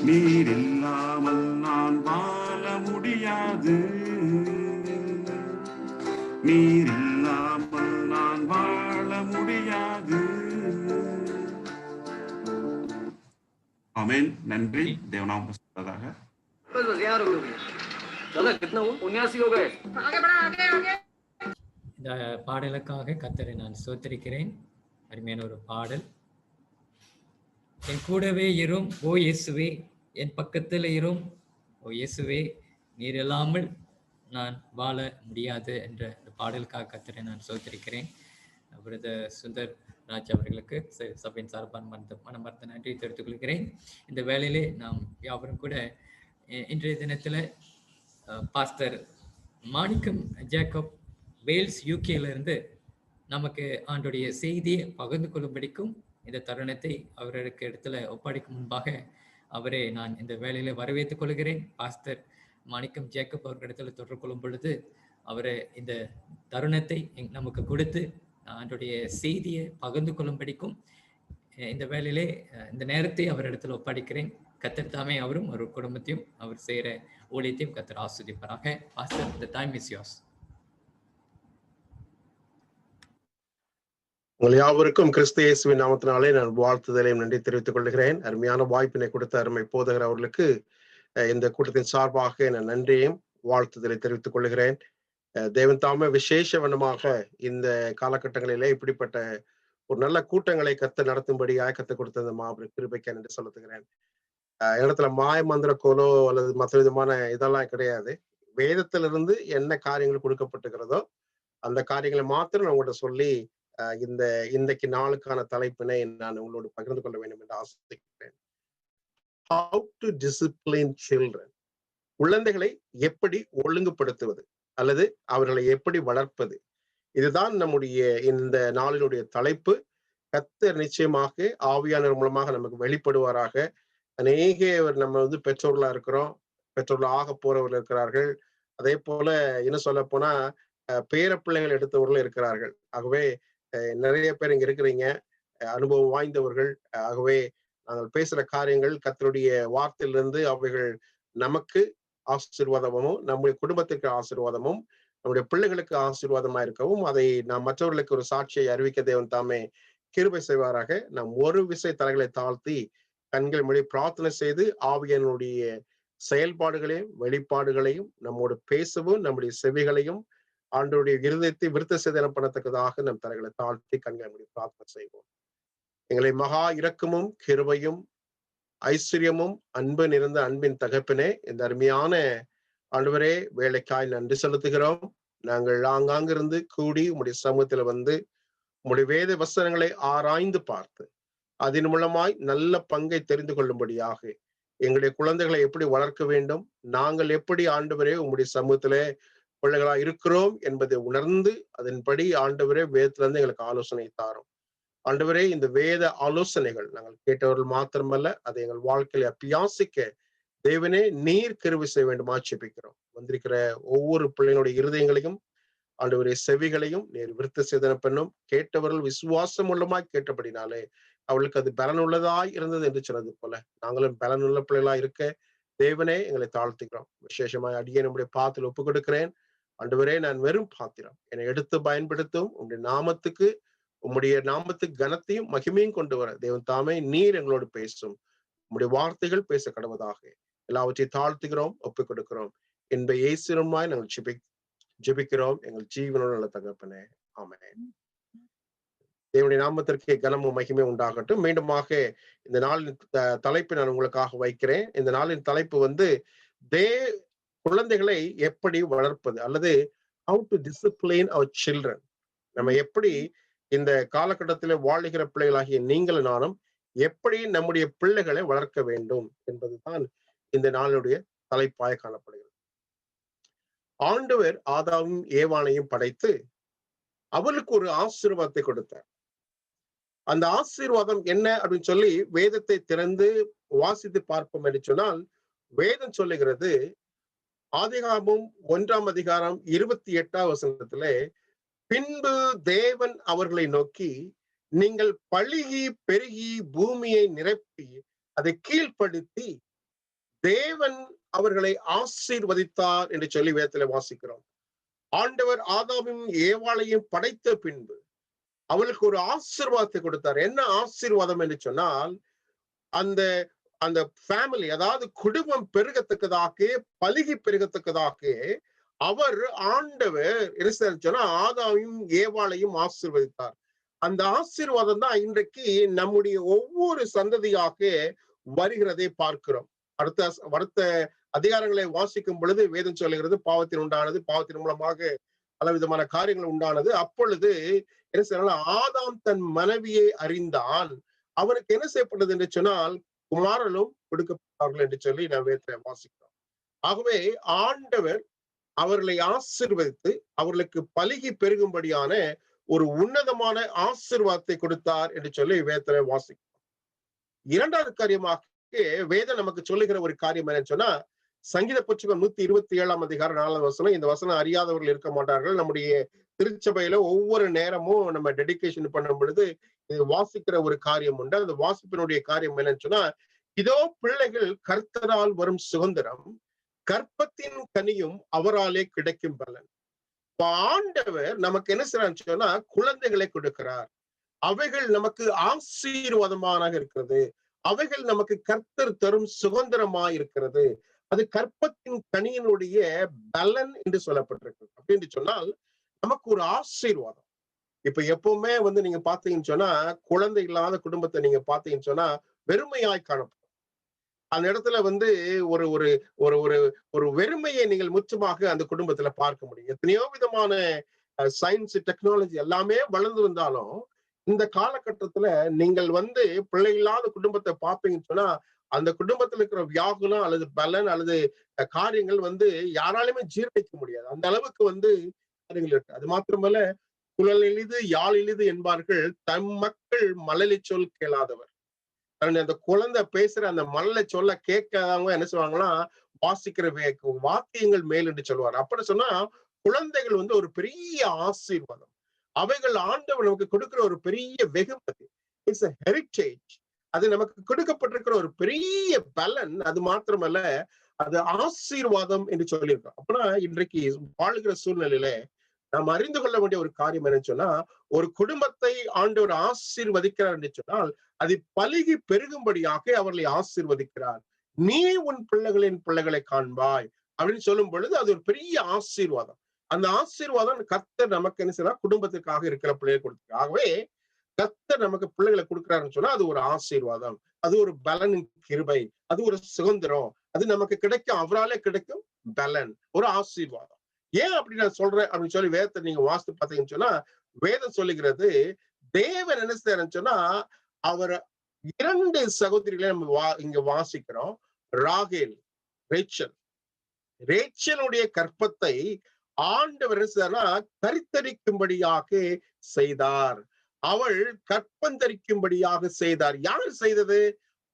நீர் இல்லாமல் நான் வாழ முடியாது, நீர் இல்லாமல் நான் வாழ முடியாது. ஆமென். நன்றி. தேவநாமம் பரிசுத்தமாக. இந்த பாடலுக்காக கர்த்தரை நான் ஸ்தோத்திரிக்கிறேன். அருமையான ஒரு பாடல். என் கூடவே இரும் ஓ இயேசுவே, என் பக்கத்தில் இரும் ஓ இயேசுவே, நீர் இல்லாமல் நான் வாழ முடியாது என்ற இந்த பாடலுக்காக கர்த்தரை நான் ஸ்தோத்திரிக்கிறேன். பிரதர் சுந்தர் ராஜ் அவர்களுக்கு சபையின் சார்பான மனமார்ந்த நன்றி தெரிவித்துக் கொள்கிறேன். இந்த வேளையிலே நாம் யாவரும் கூட இன்றைய தினத்தில் பாஸ்டர் மாணிக்கம் ஜேக்கப் வேல்ஸ் யூகேயிலிருந்து நமக்கு ஆண்டுடைய செய்தியை பகிர்ந்து கொள்ளும்படிக்கும் இந்த தருணத்தை அவர்களுக்கு இடத்துல ஒப்படைக்கும் முன்பாக அவரே நான் இந்த வேலையில வரவேற்றுக் கொள்கிறேன். பாஸ்டர் மாணிக்கம் ஜேக்கப் அவர்களிடத்தில் தொடர்பு கொள்ளும் பொழுது அவரை இந்த தருணத்தை நமக்கு கொடுத்து அவருடைய செய்தியை பகிர்ந்து கொள்ளும்படிக்கும் இந்த வேலையிலே இந்த நேரத்தை அவரிடத்தில் ஒப்படைக்கிறேன். கர்த்தர் தாமே அவரும் ஒரு குடும்பத்தையும் அவர் செய்கிற ஊழியத்தையும் கர்த்தர் ஆஸ்வதிப்பாராக. Pastor, the time is yours. உங்கள் யாவருக்கும் கிறிஸ்து இயேசுவின் நாமத்தினாலே நான் வாழ்த்துதலையும் நன்றி தெரிவித்துக் கொள்கிறேன். அருமையான வாய்ப்பினை கொடுத்த அருமை போதகர் அவர்களுக்கு இந்த கூட்டத்தின் சார்பாக நான் நன்றியையும் வாழ்த்துதலை தெரிவித்துக் கொள்கிறேன். தேவன் தாமே விசேஷ வண்ணமாக இந்த காலகட்டங்களிலே இப்படிப்பட்ட ஒரு நல்ல கூட்டங்களை நடத்தும்படியாக கற்றுக் கொடுத்த அந்த மாபெரும் கிருபைக்கு என்று சொல்லுகிறேன். இடத்துல மாய மந்திர கோலோ அல்லது மற்ற விதமான இதெல்லாம் கிடையாது. வேதத்திலிருந்து என்ன காரியங்கள் கொடுக்கப்பட்டிருக்கிறதோ அந்த காரியங்களை மாத்திரம் நான் உங்கள்கிட்ட சொல்லி இன்றைக்கு நாளுக்கான தலைப்பினை நான் உங்களோடு பகிர்ந்து கொள்ள வேண்டும் என்று ஆசைக்கிறேன். How to discipline children. குழந்தைகளை எப்படி ஒழுங்குபடுத்துவது அல்லது அவர்களை எப்படி வளர்ப்பது, இதுதான் நம்முடைய இந்த நாளினுடைய தலைப்பு. கர்த்தர் நிச்சயமாக ஆவியானவர் மூலமாக நமக்கு வெளிப்படுவாராக. அநேக நம்ம பெற்றோர்களா இருக்கிறோம், பெற்றோர்கள் ஆக போறவர்கள் இருக்கிறார்கள். அதே போல என்ன சொல்ல போனா பேர பிள்ளைகள் எடுத்தவர்களும் இருக்கிறார்கள். ஆகவே நிறைய பேர் இங்க இருக்கிறீங்க, அனுபவம் வாய்ந்தவர்கள். ஆகவே நாங்கள் பேசுற காரியங்கள் கர்த்தருடைய வார்த்தையிலிருந்து அவைகள் நமக்கு ஆசீர்வாதமும் நம்முடைய குடும்பத்திற்கு ஆசீர்வாதமும் நம்முடைய பிள்ளைகளுக்கு ஆசீர்வாதமா இருக்கவும் அதை நாம் மற்றவர்களுக்கு ஒரு சாட்சியை அறிவிக்க தேவன் தாமே கிருபை செய்வாராக. நாம் ஒரு விசை தலைகளை தாழ்த்தி கண்கள் மொழி பிரார்த்தனை செய்து ஆவியனுடைய செயல்பாடுகளையும் வெளிப்பாடுகளையும் நம்மோடு பேசவும் நம்முடைய செவிகளையும் ஆண்டவருடைய இருதயத்தை விருத்த சேதனம் பண்ணத்தக்கதாக நம் தலைகளை தாழ்த்தி கண்களை மூடி பிரார்த்தனை செய்வோம். எங்களை மகா இரக்கமும் கிருபையும் ஐஸ்வர்யமும் அன்பு நிறைந்த அன்பின் தகப்பினே, இந்த அருமையான ஆண்டவரே வேலைக்காய் நன்றி செலுத்துகிறோம். நாங்கள் ஆங்காங்கிருந்து கூடி உம்முடைய சமூகத்துல வந்து உம்முடைய வேத வசனங்களை ஆராய்ந்து பார்த்து அதன் மூலமாய் நல்ல பங்கை தெரிந்து கொள்ளும்படியாக எங்களுடைய குழந்தைகளை எப்படி வளர்க்க வேண்டும், நாங்கள் எப்படி ஆண்டவரே உம்முடைய சமூகத்திலே பிள்ளைகளா இருக்கிறோம் என்பதை உணர்ந்து அதன்படி ஆண்டவரே வேதத்திலிருந்து எங்களுக்கு ஆலோசனை தாரும். ஆண்டவரே, இந்த வேத ஆலோசனைகள் நாங்கள் கேட்டவர்கள் மாத்திரமல்ல, அதை எங்கள் வாழ்க்கையில அபியாசிக்க தேவனே நீர் கிருபை செய்ய வேண்டும் ஆட்சேபிக்கிறோம். வந்திருக்கிற ஒவ்வொரு பிள்ளைகளுடைய இருதயங்களையும் ஆண்டவரே செவிகளையும் நீர் விருத்த சேதன பெண்ணும் கேட்டவர்கள் விசுவாசம் உள்ளமாய் கேட்டபடினாலே அவளுக்கு அது பலனுள்ளதாய் இருந்தது என்று சொன்னது போல நாங்களும் பலனுள்ள பிள்ளைகளா இருக்க தேவனே எங்களை தாழ்த்துக்கிறோம். விசேஷமாய் அடியே நம்முடைய பாத்தில் ஒப்புக் கொடுக்கிறேன். ஆண்டவரே, நான் வெறும் பாத்திரம், என்னை எடுத்து பயன்படுத்தும் உம்முடைய நாமத்துக்கு கனத்தையும் மகிமையும் கொண்டு வர தேவன் தாமே நீர் எங்களோடு பேசும். உம்முடைய வார்த்தைகள் பேச கடவுதாக எல்லாவற்றையும் தாழ்த்துகிறோம், ஒப்புக் கொடுக்கிறோம். என்ப இயேசுமாய் நாங்கள் ஜெபிக்கிறோம் எங்கள் ஜீவனோடு நல்ல தகப்பனே, ஆமென். தேவனுடைய நாமத்திற்கு கனமும் மகிமை உண்டாகட்டும். மீண்டுமாக இந்த நாளின் தலைப்பை நான் உங்களுக்காக வைக்கிறேன். இந்த நாளின் தலைப்பு குழந்தைகளை எப்படி வளர்ப்பது அல்லது how to discipline our children. நம்ம எப்படி இந்த காலகட்டத்தில் வாழுகிற பிள்ளைகளாகிய நீங்களும் நானும் எப்படி நம்முடைய பிள்ளைகளை வளர்க்க வேண்டும் என்பதுதான் இந்த நாளுடைய தலைப்பாய் காணப்படுகிறது. ஆண்டவர் ஆதாமும் ஏவாளையும் படைத்து அவளுக்கு ஒரு ஆசீர்வாதத்தை கொடுத்தார். அந்த ஆசீர்வாதம் என்ன அப்படின்னு சொல்லி வேதத்தை திறந்து வாசித்து பார்ப்போம் என்று சொன்னால், வேதம் சொல்லுகிறது ஆதிகாமம் 1:28 பின்பு தேவன் அவர்களை நோக்கி, நீங்கள் பலுகி பெருகி பூமியை நிரப்பி அதை கீழ்ப்படுத்தி தேவன் அவர்களை ஆசீர்வதித்தார் என்று சொல்லி வேதத்துல வாசிக்கிறோம். ஆண்டவர் ஆதாமும் ஏவாளையும் படைத்த பின்பு அவளுக்கு ஒரு ஆசீர்வாதத்தை கொடுத்தார். என்ன ஆசீர்வாதம் என்று சொன்னால், அந்த ஃபேமிலி, அதாவது குடும்பம் பெருகத்தக்கதாக, பலுகி பெருகத்தக்கதாக அவர் ஆண்டவர் என்ன சொன்னா அடுத்த ஏவாளையும் ஆசீர்வதித்தார். அந்த ஆசீர்வாதம் தான் இன்றைக்கு நம்முடைய ஒவ்வொரு சந்ததியாக வருகிறதை பார்க்கிறோம். அடுத்த அதிகாரங்களை வாசிக்கும் பொழுது வேதம் சொல்லுகிறது பாவத்தின் உண்டானது, பாவத்தின் மூலமாக பலவிதமான காரியங்கள் உண்டானது. அப்பொழுது என்ன செய்யலாம், ஆதாம் தன் மனைவியை அறிந்தான், அவனுக்கு என்ன செய்யப்பட்டது என்று சொன்னால் குமாரனும் கொடுக்கப்பட்டார்கள் என்று சொல்லி நான் வேதத்தை வாசிக்கிறோம். ஆகவே ஆண்டவர் அவர்களை ஆசீர்வதித்து அவர்களுக்கு பலுகி பெருகும்படியான ஒரு உன்னதமான ஆசீர்வாதத்தை கொடுத்தார் என்று சொல்லி வேதத்தை வாசிக்கிறோம். இரண்டாவது காரியமாக நமக்கு வேதம் நமக்கு சொல்லுகிற ஒரு காரியம் என்னன்னு சொன்னா, சங்கீத புத்தகம் 127 அதிகாரம் 4 வசனம். இந்த வசனம் அறியாதவர்கள் இருக்க மாட்டார்கள். நம்முடைய திருச்சபையில ஒவ்வொரு நேரமும் நம்ம டெடிகேஷன் பண்ணும் பொழுது இது வாசிக்கிற ஒரு காரியம் உண்டு. அந்த வாசிப்பினுடைய காரியம் என்னன்னு சொன்னா, இதோ பிள்ளைகள் கர்த்தரால் வரும் சுதந்திரம், கற்பத்தின் கனியும் அவராலே கிடைக்கும் பலன். ஆண்டவர் நமக்கு என்ன செய்யறான்னு சொன்னா, குழந்தைகளை கொடுக்கிறார். அவைகள் நமக்கு ஆசீர்வாதமாக இருக்கிறது. அவைகள் நமக்கு கர்த்தர் தரும் சுதந்திரமாய் இருக்கிறது. அது கற்பத்தின் கனியினுடைய பலன் என்று சொல்லப்பட்டிருக்கு. அப்படின்னு சொன்னால் நமக்கு ஒரு ஆசீர்வாதம். இப்ப எப்பவுமே நீங்க பாத்தீங்கன்னு சொன்னா, குழந்தை இல்லாத குடும்பத்தை நீங்க பாத்தீங்கன்னு சொன்னா வெறுமையாய் காணப்படும். அந்த இடத்துல ஒரு ஒரு ஒரு ஒரு ஒரு வெறுமையை நீங்கள் முற்றுமாக அந்த குடும்பத்துல பார்க்க முடியும். எத்தனையோ விதமான சயின்ஸ் டெக்னாலஜி எல்லாமே வளர்ந்து வந்தாலும் இந்த காலகட்டத்துல நீங்கள் பிள்ளை இல்லாத குடும்பத்தை பார்ப்பீங்கன்னு சொன்னா, அந்த குடும்பத்துல இருக்கிற வியாகுலம் அல்லது பலன் அல்லது காரியங்கள் யாராலுமே ஜீரணிக்க முடியாது. அந்த அளவுக்கு காரியங்கள் இருக்கு. அது மாத்திரமல்ல, குழல் எளிது யாழ் எளிது என்பார்கள், தம் மக்கள் மழலை சொல் கேளாதவர். அந்த குழந்தை பேசுற அந்த மழலை சொல்ல கேட்காதவங்க என்ன சொல்லுவாங்கன்னா, வாசிக்கிற வாக்கியங்கள் மேல் என்று சொல்லுவார். அப்படி சொன்னா குழந்தைகள் ஒரு பெரிய ஆசீர்வாதம். அவைகள் ஆண்டவர் நமக்கு கொடுக்கிற ஒரு பெரிய வெகுமதி. It's a heritage. அது நமக்கு கொடுக்கப்பட்டிருக்கிற ஒரு பெரிய பலன். அது மாத்திரமல்ல, அது ஆசீர்வாதம் என்று சொல்லியிருக்கோம். அப்படின்னா இன்றைக்கு வாழ்கிற சூழ்நிலையில நாம் அறிந்து கொள்ள வேண்டிய ஒரு காரியம் என்னன்னு சொன்னா, ஒரு குடும்பத்தை ஆண்டவர் ஆசீர்வதிக்கிறார் என்று சொன்னால் அது பலுகி பெருகும்படியாக அவர்களை ஆசீர்வதிக்கிறார். நீ உன் பிள்ளைகளை காண்பாய் அப்படின்னு சொல்லும் பொழுது அது ஒரு பெரிய ஆசீர்வாதம். அந்த ஆசீர்வாதம் கர்த்தர் நமக்கு என்ன செய்யலாம், குடும்பத்துக்காக இருக்கிற பிள்ளைகளை கொடுக்கிறார். ஆகவே கர்த்தர் நமக்கு பிள்ளைகளை கொடுக்கிறாருன்னு சொன்னா அது ஒரு ஆசீர்வாதம், அது ஒரு பலனின் கிருபை, அது ஒரு சுதந்திரம், அது நமக்கு கிடைக்கும், அவராலே கிடைக்கும் பலன், ஒரு ஆசீர்வாதம். ஏன் அப்படி நான் சொல்றேன் அப்படின்னு சொல்லி வேதத்தை நீங்க வாசித்து பார்த்தீங்கன்னு சொன்னா, வேதம் சொல்லுகிறது தேவன் என்ன செய்யறன்னு சொன்னா, அவர் 2 சகோதரிகளை நம்ம இங்க வாசிக்கிறோம். ராகேல், ரேச்சலுடைய கற்பத்தை ஆண்டவர் கரித்தரிக்கும்படியாக செய்தார். அவள் கற்பந்தரிக்கும்படியாக செய்தார். யார் செய்தது?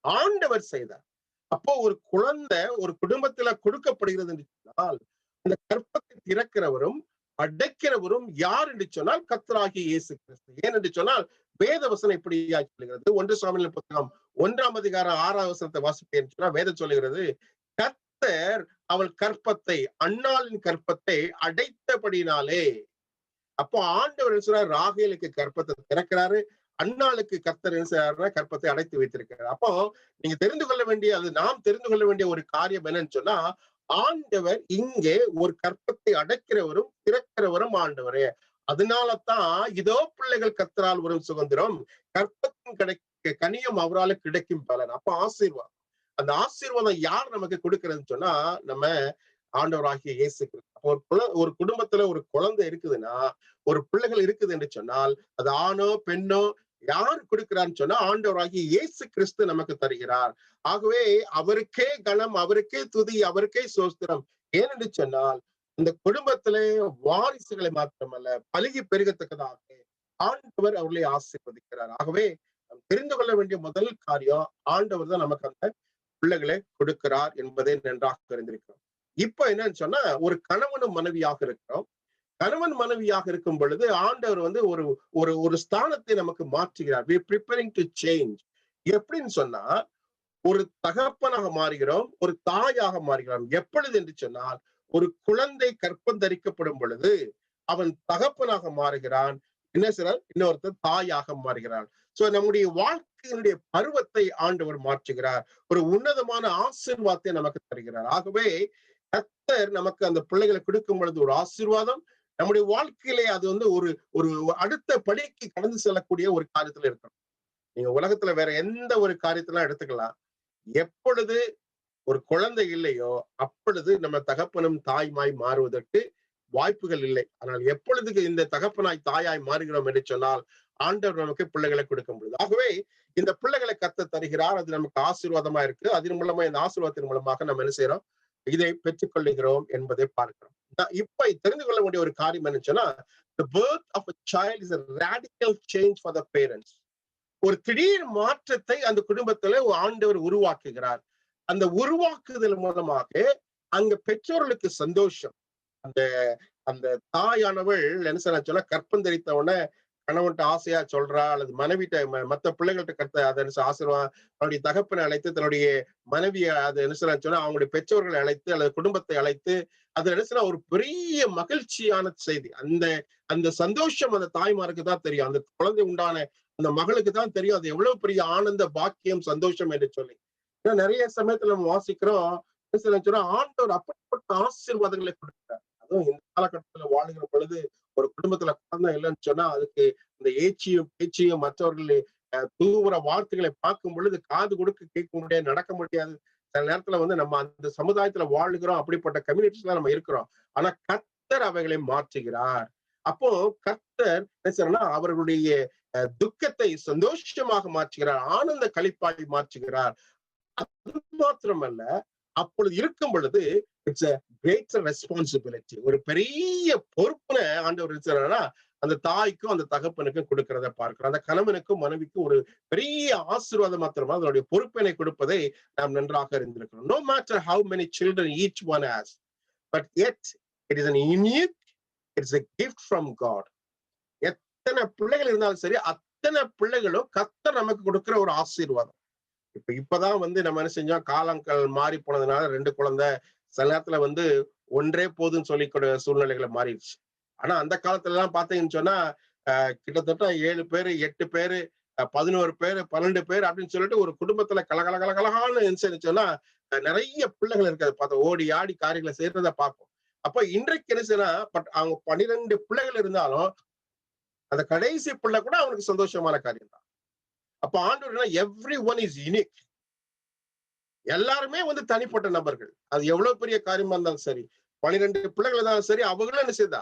ஆண்டவர் செய்தார். அப்போ ஒரு குழந்தை ஒரு குடும்பத்துல கொடுக்கப்படுகிறது என்று சொன்னால் அந்த கற்பத்தை திறக்கிறவரும் அடைக்கிறவரும் யார் என்று சொன்னால் கர்த்தராகிய இயேசு கிறிஸ்து. ஏன் என்று சொன்னால் வேத வசனம் இப்படியா சொல்லுகிறது. 1 சாமுவேல் புத்தகம் 1 அதிகாரம் 6 வசனத்தை வாசிப்பேன் சொன்னா வேதம் சொல்லுகிறது, கர்த்தர் அவள் கற்பத்தை, அன்னாளின் கற்பத்தை அடைத்தபடினாலே. அப்போ ஆண்டவர் என்ன சொல்றாரு, ராகேலுக்கு கற்பத்தை திறக்கிறாரு, அன்னாளுக்கு கர்த்தர் என்ன செய்யறாருன்னா கற்பத்தை அடைத்து வைத்திருக்கிறார். அப்போ நீங்க தெரிந்து கொள்ள வேண்டிய, அது நாம் தெரிந்து கொள்ள வேண்டிய ஒரு காரியம் என்னன்னு சொன்னா, ஆண்டவர் இங்கே ஒரு கற்பத்தை அடைக்கிறவரும் திறக்கிறவரும் ஆண்டவரே. அதனாலதான் இதோ பிள்ளைகள் கர்த்தரால் வரும் சுதந்திரம், கற்பத்தின் கனியும் அவரால் கிடைக்கும் பலன். அப்ப ஆசீர்வாதம். அந்த ஆசீர்வாதம் யார் நமக்கு கொடுக்கிறதுன்னு சொன்னா நம்ம ஆண்டவராகிய இயேசு கிறிஸ்து. ஒரு குடும்பத்துல ஒரு குழந்தை இருக்குதுன்னா, ஒரு பிள்ளைகள் இருக்குது என்று சொன்னால் அது ஆணோ பெண்ணோ யார் கொடுக்கிறான்னு சொன்னா ஆண்டவராகிய இயேசு கிறிஸ்து நமக்கு தருகிறார். ஆகவே அவருக்கே கனம், அவருக்கே துதி, அவருக்கே சோஸ்திரம். ஏனென்று சொன்னால் இந்த குடும்பத்திலே வாரிசுகளை மாத்திரமல்ல பலுகி பெருகத்தக்கதாக ஆண்டவர் அவர்களை ஆசீர்வதிக்கிறார். ஆகவே தெரிந்து கொள்ள வேண்டிய முதல் காரியம், ஆண்டவர் தான் நமக்கு அந்த பிள்ளைகளை கொடுக்கிறார் என்பதை நன்றாக தெரிந்திருக்கிறோம். இப்ப என்னன்னு சொன்னா, ஒரு கணவனும் மனைவியாக இருக்கிறோம். கணவன் மனைவியாக இருக்கும் பொழுது ஆண்டவர் ஒரு ஒரு ஒரு ஸ்தானத்தை நமக்கு மாற்றுகிறார். we are preparing to change. எப்படின்னு சொன்னா, ஒரு தகப்பனாக மாறுகிறோம், ஒரு தாயாக மாறுகிறோம். எப்பொழுது என்று சொன்னால், ஒரு குழந்தை கற்பம் தரிக்கப்படும் பொழுது அவன் தகப்பனாக மாறுகிறான், என்ன செய்றார், இன்னொருத்தர் தாயாக மாறுகிறான். சோ நம்முடைய வாழ்க்கையினுடைய பருவத்தை ஆண்டவர் மாற்றுகிறார், ஒரு உன்னதமான ஆசீர்வாதத்தை நமக்கு தருகிறார். ஆகவே கர்த்தர் நமக்கு அந்த பிள்ளைகளை கொடுக்கும் பொழுது ஒரு ஆசீர்வாதம், நம்முடைய வாழ்க்கையிலே அது ஒரு ஒரு அடுத்த படிக்கு கடந்து செல்லக்கூடிய ஒரு காரியத்துல இருக்கணும். நீங்க உலகத்துல வேற எந்த ஒரு காரியத்தெல்லாம் எடுத்துக்கலாம், எப்பொழுது ஒரு குழந்தை இல்லையோ அப்பொழுது நம்ம தகப்பனும் தாய்மாய் மாறுவதற்கு வாய்ப்புகள் இல்லை. ஆனால் எப்பொழுது இந்த தகப்பனாய் தாயாய் மாறுகிறோம் என்று சொன்னால் ஆண்டவர் நமக்கு பிள்ளைகளை கொடுக்கும் பொழுது, ஆகவே இந்த பிள்ளைகளை கர்த்தர் தருகிறார். அது நமக்கு ஆசீர்வாதமா இருக்கு. அதன் மூலமா, இந்த ஆசீர்வாதத்தின் மூலமாக நம்ம என்ன செய்யறோம், இதை பெற்றுக் கொள்ளுகிறோம் என்பதை பார்க்கிறோம். இப்ப தெரிந்து கொள்ள வேண்டிய ஒரு காரியம் என்ன சொன்னா, the birth of a child is a radical change for the parents. ஒரு திடீர் மாற்றத்தை அந்த குடும்பத்துல ஆண்டவர் உருவாக்குகிறார். அந்த உருவாக்குதல் மூலமாக அங்க பெற்றோர்களுக்கு சந்தோஷம். அந்த அந்த தாயானவள் என்ன சொன்னா கற்பம் தரித்தவன கணவன்கிட்ட ஆசையா சொல்றா, அல்லது மனைவிட்ட மத்த பிள்ளைகள்கிட்ட கத்த அதை ஆசீர்வாதம் தன்னுடைய தகப்பனை அழைத்து தன்னுடைய மனைவியை அதை என்ன சொன்னா அவங்களுடைய பெற்றோர்களை அழைத்து அல்லது குடும்பத்தை அழைத்து அது என்ன சொன்னா ஒரு பெரிய மகிழ்ச்சியான செய்தி. அந்த அந்த சந்தோஷம் அந்த தாய்மாருக்கு தான் தெரியும், அந்த குழந்தை உண்டான அந்த மகளுக்கு தான் தெரியும் அது எவ்வளவு பெரிய ஆனந்த பாக்கியம் சந்தோஷம் என்று சொல்லி. ஏன்னா நிறைய சமயத்துல நம்ம வாசிக்கிறோம் ஆண்டவர் அப்படிப்பட்ட ஆசீர்வாதங்களை கொடுக்கிறார். அதுவும் இந்த காலகட்டத்துல வாழுகிற பொழுது ஒரு குடும்பத்துல குழந்தை இல்லைன்னு சொன்னா அதுக்கு இந்த ஏச்சியும் பேச்சியும் மற்றவர்கள் தூவுற வார்த்தைகளை பார்க்கும் பொழுது காது கொடுக்க கேட்க முடியாது, நடக்க முடியாது. சில நேரத்துல நம்ம அந்த சமுதாயத்துல வாழுகிறோம், அப்படிப்பட்ட கம்யூனிட்டிஸ்ல நம்ம இருக்கிறோம். ஆனா கர்த்தர் அவைகளை மாற்றுகிறார். அப்போ கர்த்தர் அவர்களுடைய துக்கத்தை சந்தோஷமாக மாற்றுகிறார், ஆனந்த களிப்பாய் மாற்றுகிறார். அது மாத்திரமல்ல, அப்பொழுது இருக்கும் பொழுது இட்ஸ் a greater responsibility, ஒரு பெரிய பொறுப்புன ஆண்டவர் இருக்கிறாரா அந்த தாய்க்கும் அந்த தகப்பனுக்கும் கொடுக்கிறத பார்க்கிறோம். அந்த கணவனுக்கும் மனைவிக்கும் ஒரு பெரிய ஆசீர்வாதம் மாத்திரமா அதனுடைய பொறுப்பினை கொடுப்பதை நாம் நன்றாக அறிந்திருக்கிறோம். No matter how many children each one has, but yet it is an unique, it's a gift from God. எத்தனை பிள்ளைகள் இருந்தாலும் சரி, அத்தனை பிள்ளைகளும் கர்த்தர் நமக்கு கொடுக்கிற ஒரு ஆசீர்வாதம். இப்பதான் நம்ம என்ன செஞ்சோம், காலங்கள் மாறி போனதுனால 2 குழந்தை, சில நேரத்துல ஒன்றே போதுன்னு சொல்லிக்கூட சூழ்நிலைகளை மாறிடுச்சு. ஆனா அந்த காலத்துல எல்லாம் பாத்தீங்கன்னு சொன்னா கிட்டத்தட்ட 7 பேரு 8 பேரு 11 பேரு 12 பேர் அப்படின்னு சொல்லிட்டு ஒரு குடும்பத்துல கலகலகலகலான்னு சொன்னா நிறைய பிள்ளைகள் இருக்காது பார்த்தா ஓடி ஆடி காரியங்களை செய்யறத பார்ப்போம். அப்ப இன்றைக்கு என்ன செய்யனா அவங்க 12 பிள்ளைகள் இருந்தாலும் அந்த கடைசி பிள்ளை கூட அவனுக்கு சந்தோஷமான காரியம் தான். அப்ப ஆண்டவர் எவ்ரி ஒன் இஸ் யூனிக், எல்லாருமே தனிப்பட்ட நபர்கள். அது எவ்வளவு பெரிய காரியமா இருந்தாலும் சரி, 12 பிள்ளைகள் இருந்தாலும் சரி, அவங்களும் என்ன செய்தா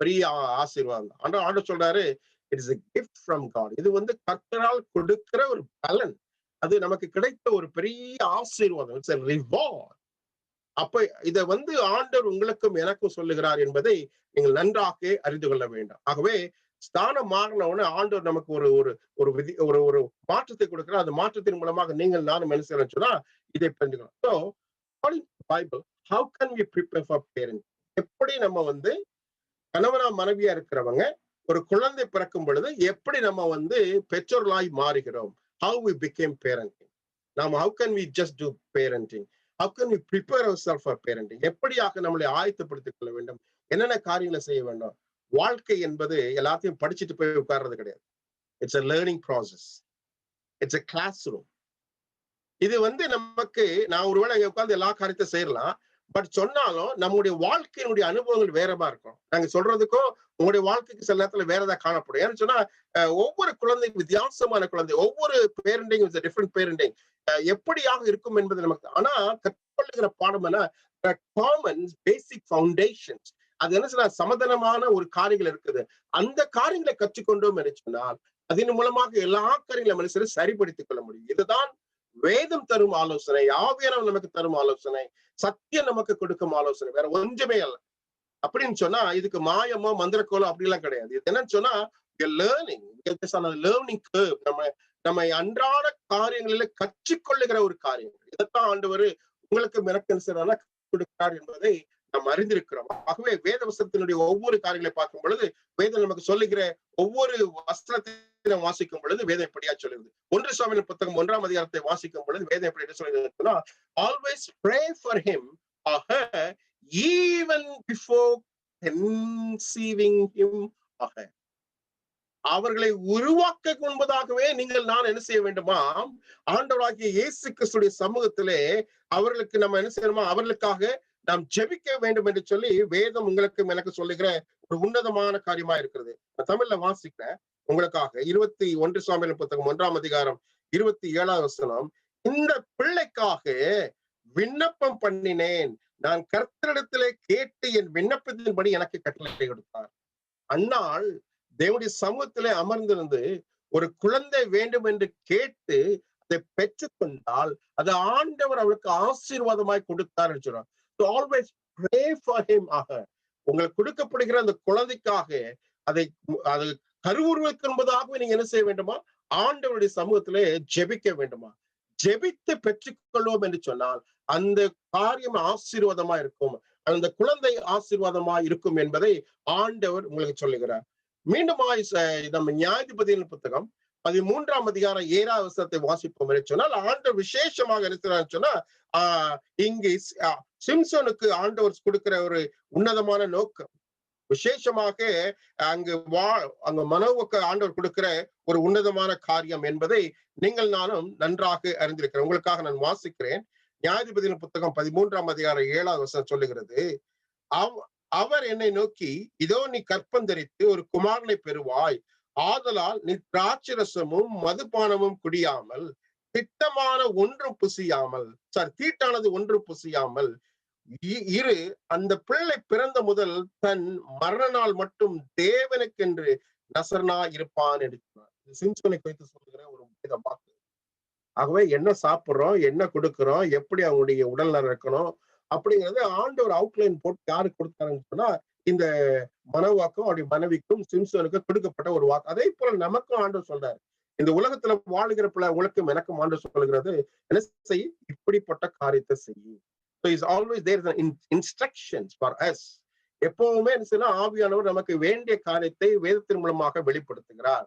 பெரிய ஆசீர்வாதம் தான். ஆண்டவர் சொல்றாரு it is a gift from God. இது கர்த்தரால் கொடுக்கிற ஒரு பலன், அது நமக்கு கிடைத்த ஒரு பெரிய ஆசீர்வாதம். It's a reward. அப்ப இத ஆண்டவர் உங்களுக்கும் எனக்கும் சொல்லுகிறார் என்பதை நீங்கள் நன்றாக அறிந்து கொள்ள வேண்டும். ஆகவே ஸ்தானம் மாறினவுடனே ஆண்டவர் நமக்கு ஒரு ஒரு ஒரு விதி ஒரு ஒரு மாற்றத்தை கொடுக்கிறார். அந்த மாற்றத்தின் மூலமாக நீங்கள் நானும் என்ன செய்யறோம்னு சொன்னா இதை புரிஞ்சுக்கலாம். So according to the Bible, how can we prepare for parenting? எப்படி நம்ம கணவனா மனைவியா இருக்கிறவங்க ஒரு குழந்தை பிறக்கும் பொழுது எப்படி நம்ம பெற்றோர்களாய் மாறுகிறோம்? How we became parenting. நாம how can we just do parenting? How can we prepare ourselves for parenting? எப்படியாக நம்மளை ஆயத்தப்படுத்திக் கொள்ள வேண்டும், என்னென்ன காரியங்களை செய்ய வேண்டும்? வாழ்க்கை என்பது எல்லாத்தையும் படிச்சுட்டு போய் உட்கார்றது கிடையாது. It's a learning process. It's a classroom. இது நமக்கு நான் ஒருவேளை இங்க உட்கார்ந்து எல்லா காரியத்தை செய்யலாம், பட் சொன்னாலும் நம்முடைய வாழ்க்கையினுடைய அனுபவங்கள் வேறமா இருக்கும். நாங்க சொல்றதுக்கும் உங்களுடைய வாழ்க்கைக்கு சில நேரத்துல வேற ஏதாவது காணப்படும். ஏன்னு சொன்னா ஒவ்வொரு குழந்தைக்கும் வித்தியாசமான குழந்தை, ஒவ்வொரு பேரண்டிங் இஸ் டிஃபரெண்ட் பேரண்டிங் எப்படியாக இருக்கும் என்பது நமக்கு. ஆனா கற்றுக்கொள்ளுகிற பாடம் என்ன, காமன் பேசிக் ஃபவுண்டேஷன்ஸ். அது என்ன சொன்னா சமதனமான ஒரு காரியங்கள் இருக்குது. அந்த காரியங்களை கற்றுக்கொண்டோம் என்று சொன்னால் அதன் மூலமாக எல்லா காரியங்களை மனுஷரை சரிப்படுத்திக் கொள்ள முடியும். இதுதான் வேதம் தரும் ஆலோசனை, ஆவியானவர் நமக்கு தரும் ஆலோசனை, சத்தியம் நமக்கு கொடுக்கும் ஆலோசனை, வேற ஒன்றுமே அல்ல. அப்படின்னு சொன்னா இதுக்கு மாயமோ மந்திரக்கோலோ அப்படி எல்லாம் கிடையாது. இது என்னன்னு சொன்னா லேர்னிங் கர்வ். நம்ம அன்றாட காரியங்களில கற்றுக்கொள்ளுகிற ஒரு காரியம். இதைத்தான் ஆண்டவர் உங்களுக்கு மிரக்கன்சரான கொடுக்கிறார் என்பதை நாம் அறிந்திருக்கிறோம். ஆகவே வேத வசனத்தினுடைய ஒவ்வொரு காரியங்களை பார்க்கும் பொழுது வேதம் நமக்கு சொல்லுகிற ஒவ்வொரு வசனத்தை வாசிக்கும் பொழுது வேதம் எப்படியா சொல்லுது. 1 சாமுவேல் புத்தகம் 1ஆம் அதிகாரத்தை வாசிக்கும் பொழுது வேதம் எப்படி சொல்லுதுன்னா, always pray for him or her even before conceiving him or her. அவர்களை உருவாக்க முன்பதாகவே நீங்கள் நான் என்ன செய்ய வேண்டுமா, ஆண்டவராகிய இயேசு கிறிஸ்துவின் சமூகத்திலே அவர்களுக்கு நம்ம என்ன செய்யணுமா, அவர்களுக்காக நாம் ஜெபிக்க வேண்டும் என்று சொல்லி வேதம் உங்களுக்கு எனக்கு சொல்லுகிற ஒரு உன்னதமான காரியமா இருக்கிறது. தமிழ்ல வாசிக்கிறேன் உங்களுக்காக. 21 சாமுவேல் புத்தகம் 1ஆம் அதிகாரம் 27ஆம் வசனம். இந்த பிள்ளைக்காக விண்ணப்பம் பண்ணினேன், நான் கர்த்தரிடத்திலே கேட்டு என் விண்ணப்பத்தின்படி எனக்கு கட்டளை கொடுத்தார். அந்நாள் தேவனுடைய சமூகத்திலே அமர்ந்திருந்து ஒரு குழந்தை வேண்டும் என்று கேட்டு அதை பெற்றுக்கொண்டால் அது ஆண்டவர் அவளுக்கு ஆசீர்வாதமாய் கொடுத்தார் என்று சொல்றார். So always pray for him. உங்களுக்கு கொடுக்கப்படுகிற அந்த குழந்தைக்காக அதை கருவுருவதற்கு என்பதாகவே நீங்க என்ன செய்ய வேண்டுமா, ஆண்டவருடைய சமூகத்திலே ஜெபிக்க வேண்டுமா? ஜெபித்து பெற்றுக்கொள்வோம் என்று சொன்னால் அந்த காரியம் ஆசீர்வாதமா இருக்கும், அந்த குழந்தை ஆசீர்வாதமா இருக்கும் என்பதை ஆண்டவர் உங்களுக்கு சொல்லுகிறார். மீண்டுமாய் நம்ம நியாயாதிபதியின் புத்தகம் 13ஆம் அதிகாரம் 7ஆம் வசனத்தை வாசிப்போம் என்று சொன்னால் ஆண்டவர் விசேஷமாக இருக்கிறார் சொன்னா இங்கு சிம்சோனுக்கு ஆண்டவர் கொடுக்கிற ஒரு உன்னதமான நோக்கம், விசேஷமாக அங்க மனோவுக்கு ஆண்டவர் கொடுக்கிற ஒரு உன்னதமான காரியம் என்பதை நீங்கள் நானும் நன்றாக அறிந்திருக்கிறேன். உங்களுக்காக நான் வாசிக்கிறேன். நியாயாதிபதியின் புத்தகம் 13ஆம் அதிகாரம் 7ஆம் வசனம் சொல்லுகிறது, அவர் என்னை நோக்கி, இதோ நீ கற்பந்தரித்து ஒரு குமாரனை பெறுவாய், ஆதலால் நீ திராட்சரசமும் மதுபானமும் குடியாமல் திட்டமான ஒன்றும் புசியாமல் தீட்டானது ஒன்றும் புசியாமல் இரு, அந்த பிள்ளை பிறந்த முதல் தன் மரண நாள் மட்டும் தேவனுக்கென்று நசரனா இருப்பான் என்று சொன்னார். சிம்சோனை குறித்து சொல்லுகிற ஒரு வாக்கு. ஆகவே என்ன சாப்பிடுறோம், என்ன கொடுக்கிறோம், எப்படி அவங்களுடைய உடல் நலம் இருக்கணும் அப்படிங்கிறது ஆண்டவர் அவுட்லைன் போட்டு யாருக்கு கொடுத்தாருன்னு சொன்னா இந்த மனவாக்கும் அவருடைய மனைவிக்கும் சிம்சோனுக்கும் கொடுக்கப்பட்ட ஒரு வாக்கு. அதே போல நமக்கும் ஆண்டவர் சொல்றாரு, இந்த உலகத்துல வாழுகிற பிள்ளை உங்களுக்கும் எனக்கும் ஆண்டவர் சொல்லுகிறது, என்ன செய்ய, இப்படிப்பட்ட காரியத்தை செய்யும். So is always there is an instructions for us. எப்பவுமே ஆவியானவர் நமக்கு வேண்டிய காரியத்தை வேதத்தின் மூலமாக வெளிப்படுத்துகிறார்.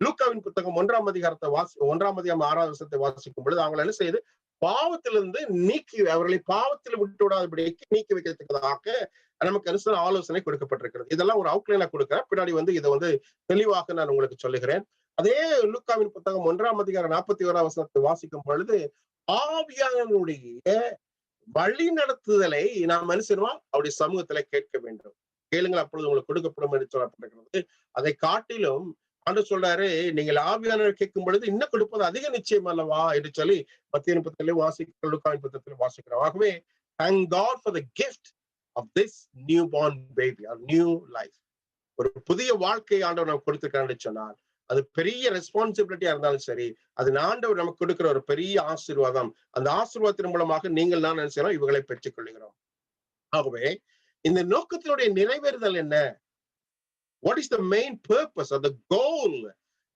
லூக்காவின் புத்தகம் 1ஆம் அதிகாரத்தை 1ஆம் அதிகாரம் 6ஆம் வசனத்தை வாசிக்கும் பொழுது அவங்க என்ன செய்யுது, பாவத்திலிருந்து நீக்கி அவர்களை பாவத்தில் விட்டு விடாதபடிக்கு நீக்கி வைக்கிறதுக்காக நமக்கு அனுசர ஆலோசனை கொடுக்கப்பட்டிருக்கிறது. இதெல்லாம் ஒரு அவுட்லைனா கொடுக்கிறேன், பின்னாடி இதை தெளிவாக நான் உங்களுக்கு சொல்லுகிறேன். அதே லூக்காவின் புத்தகம் 1ஆம் அதிகாரம் 41ஆம் வசனத்தை வாசிக்கும் பொழுது ஆவியானவருடைய வழி நடத்துதலை நாம் மனுஷனுமா அவருடைய சமூகத்துல கேட்க வேண்டும். கேளுங்கள் அப்பொழுது உங்களுக்கு கொடுக்கப்படும் என்று சொல்லப்பட்டிருக்கிறது. அதை காட்டிலும் ஆண்டவர் சொல்றாரு, நீங்கள் ஆவியானவர் கேட்கும் பொழுது இன்னும் கொடுப்பது அதிக நிச்சயம் அல்லவா என்று சொல்லி மத்திய புத்தகத்திலே வாசிக்கிறோம், லூக்காவின் புத்தகத்திலே வாசிக்கிறோம். ஆகவே thank God for the gift of this newborn baby or new life. ஒரு புதிய வாழ்க்கை ஆண்டவர் நமக்கு கொடுத்திருக்கான்னு சொன்னால் அது பெரிய ரெஸ்பான்சிபிலிட்டியா இருந்தாலும் சரி, அது ஆண்டவர் நமக்கு கொடுக்கிற ஒரு பெரிய ஆசீர்வாதம். அந்த ஆசீர்வாதத்தின் மூலமாக நீங்கள் நான் என்ன செய்யறோம், இவங்களை பெற்றுக் கொள்கிறோம். ஆகவே இந்த நோக்கத்தினுடைய நிறைவேறுதல் என்ன? What is the main purpose or the goal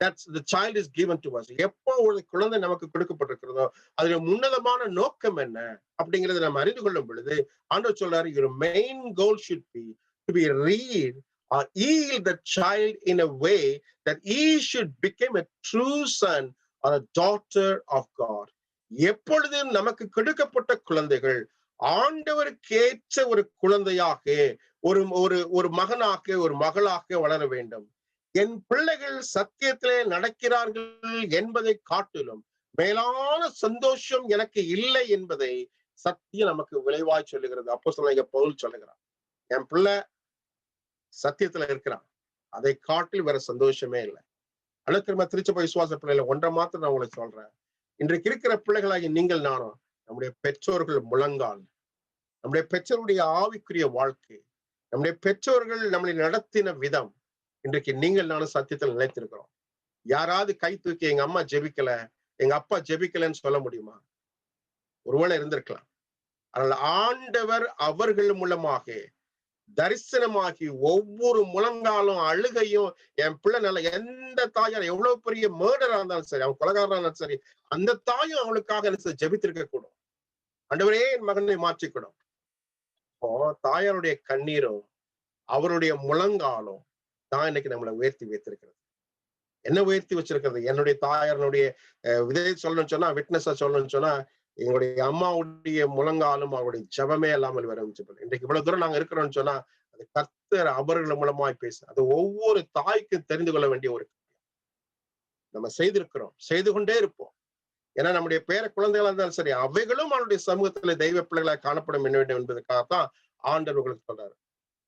that the child is given to us? எப்போ ஒரு குழந்தை நமக்கு கொடுக்கப்பட்டிருக்கிறதோ அதோட உன்னதமான நோக்கம் என்ன அப்படிங்கறத நம்ம அறிந்து கொள்ளும் பொழுது ஆண்டவர் சொல்றாரு, your main goal should be to be read or yield the child in a way that he should become a true son or a daughter of God. எப்பொழுதும் நமக்கு கொடுக்கப்பட்ட குழந்தைகள் ஆண்டவருக்கு ஏற்ற ஒரு குழந்தையாக ஒரு மகனாக ஒரு மகளாக வளர வேண்டும். என் பிள்ளைகள் சத்தியத்திலே நடக்கிறார்கள் என்பதை காட்டிலும் மேலான சந்தோஷம் எனக்கு இல்லை என்பதை சத்தியம் நமக்கு விளைவாய் சொல்லுகிறது. அப்போஸ்தலனாகிய பவுல் சொல்லுகிறார், என் பிள்ளை சத்தியத்துல இருக்கிறான், அதை காட்டில் வேற சந்தோஷமே இல்லை. திரும்ப திருச்சபை விசுவாச பிள்ளைகளை ஒன்றை மாத்திரம் நான் உங்களுக்கு சொல்றேன். இன்றைக்கு இருக்கிற பிள்ளைகளாகி நீங்கள் நானும் நம்முடைய பெற்றோர்கள் முழங்கால், நம்முடைய பெற்றோருடைய ஆவிக்குரிய வாழ்க்கை, நம்முடைய பெற்றோர்கள் நம்மளை நடத்தின விதம், இன்றைக்கு நீங்கள் நானும் சத்தியத்தில் நிலைத்திருக்கிறோம். யாராவது கை தூக்கி எங்க அம்மா ஜெபிக்கல, எங்க அப்பா ஜெபிக்கலன்னு சொல்ல முடியுமா? ஒருவேளை இருந்திருக்கலாம். அதனால ஆண்டவர் அவர்கள் மூலமாக தரிசனமாகி ஒவ்வொரு முழங்காலும் அழுகையும், என் பிள்ளை நல்ல எந்த தாயார் எவ்வளவு பெரிய மேர்டரா இருந்தாலும் சரி, அவன் கொலைகாரனா இருந்தாலும் சரி, அந்த தாயும் அவளுக்காக ஜெபித்திருக்க கூடும். ஆண்டவரே என் மகனை மாற்றிக்கூடும். தாயாருடைய கண்ணீரும் அவருடைய முழங்காலும் தான் இன்னைக்கு நம்மளை உயர்த்தி வைத்திருக்கிறது. என்ன உயர்த்தி வச்சிருக்கிறது? என்னுடைய தாயாரனுடைய விதை சொல்லணும்னு சொன்னா, விட்னஸா சொல்லணும்னு சொன்னா, எங்களுடைய அம்மாவுடைய முழங்காலும் அவருடைய ஜபமே இல்லாமல் வர வச்சு இன்றைக்கு இவ்வளவு தூரம் நாங்க இருக்கிறோம்னு சொன்னா அது கர்த்தர் அவர்கள் மூலமாய் பேச, அது ஒவ்வொரு தாய்க்கும் தெரிந்து கொள்ள வேண்டிய ஒரு நம்ம செய்திருக்கிறோம், செய்து கொண்டே இருப்போம். ஏன்னா நம்முடைய பேர குழந்தைகளா இருந்தாலும் சரி, அவைகளும் அவனுடைய சமூகத்துல தெய்வ பிள்ளைகளாக காணப்பட வேண்டும் என்பதற்காகத்தான் ஆண்டவர் உங்களுக்கு சொல்றாரு.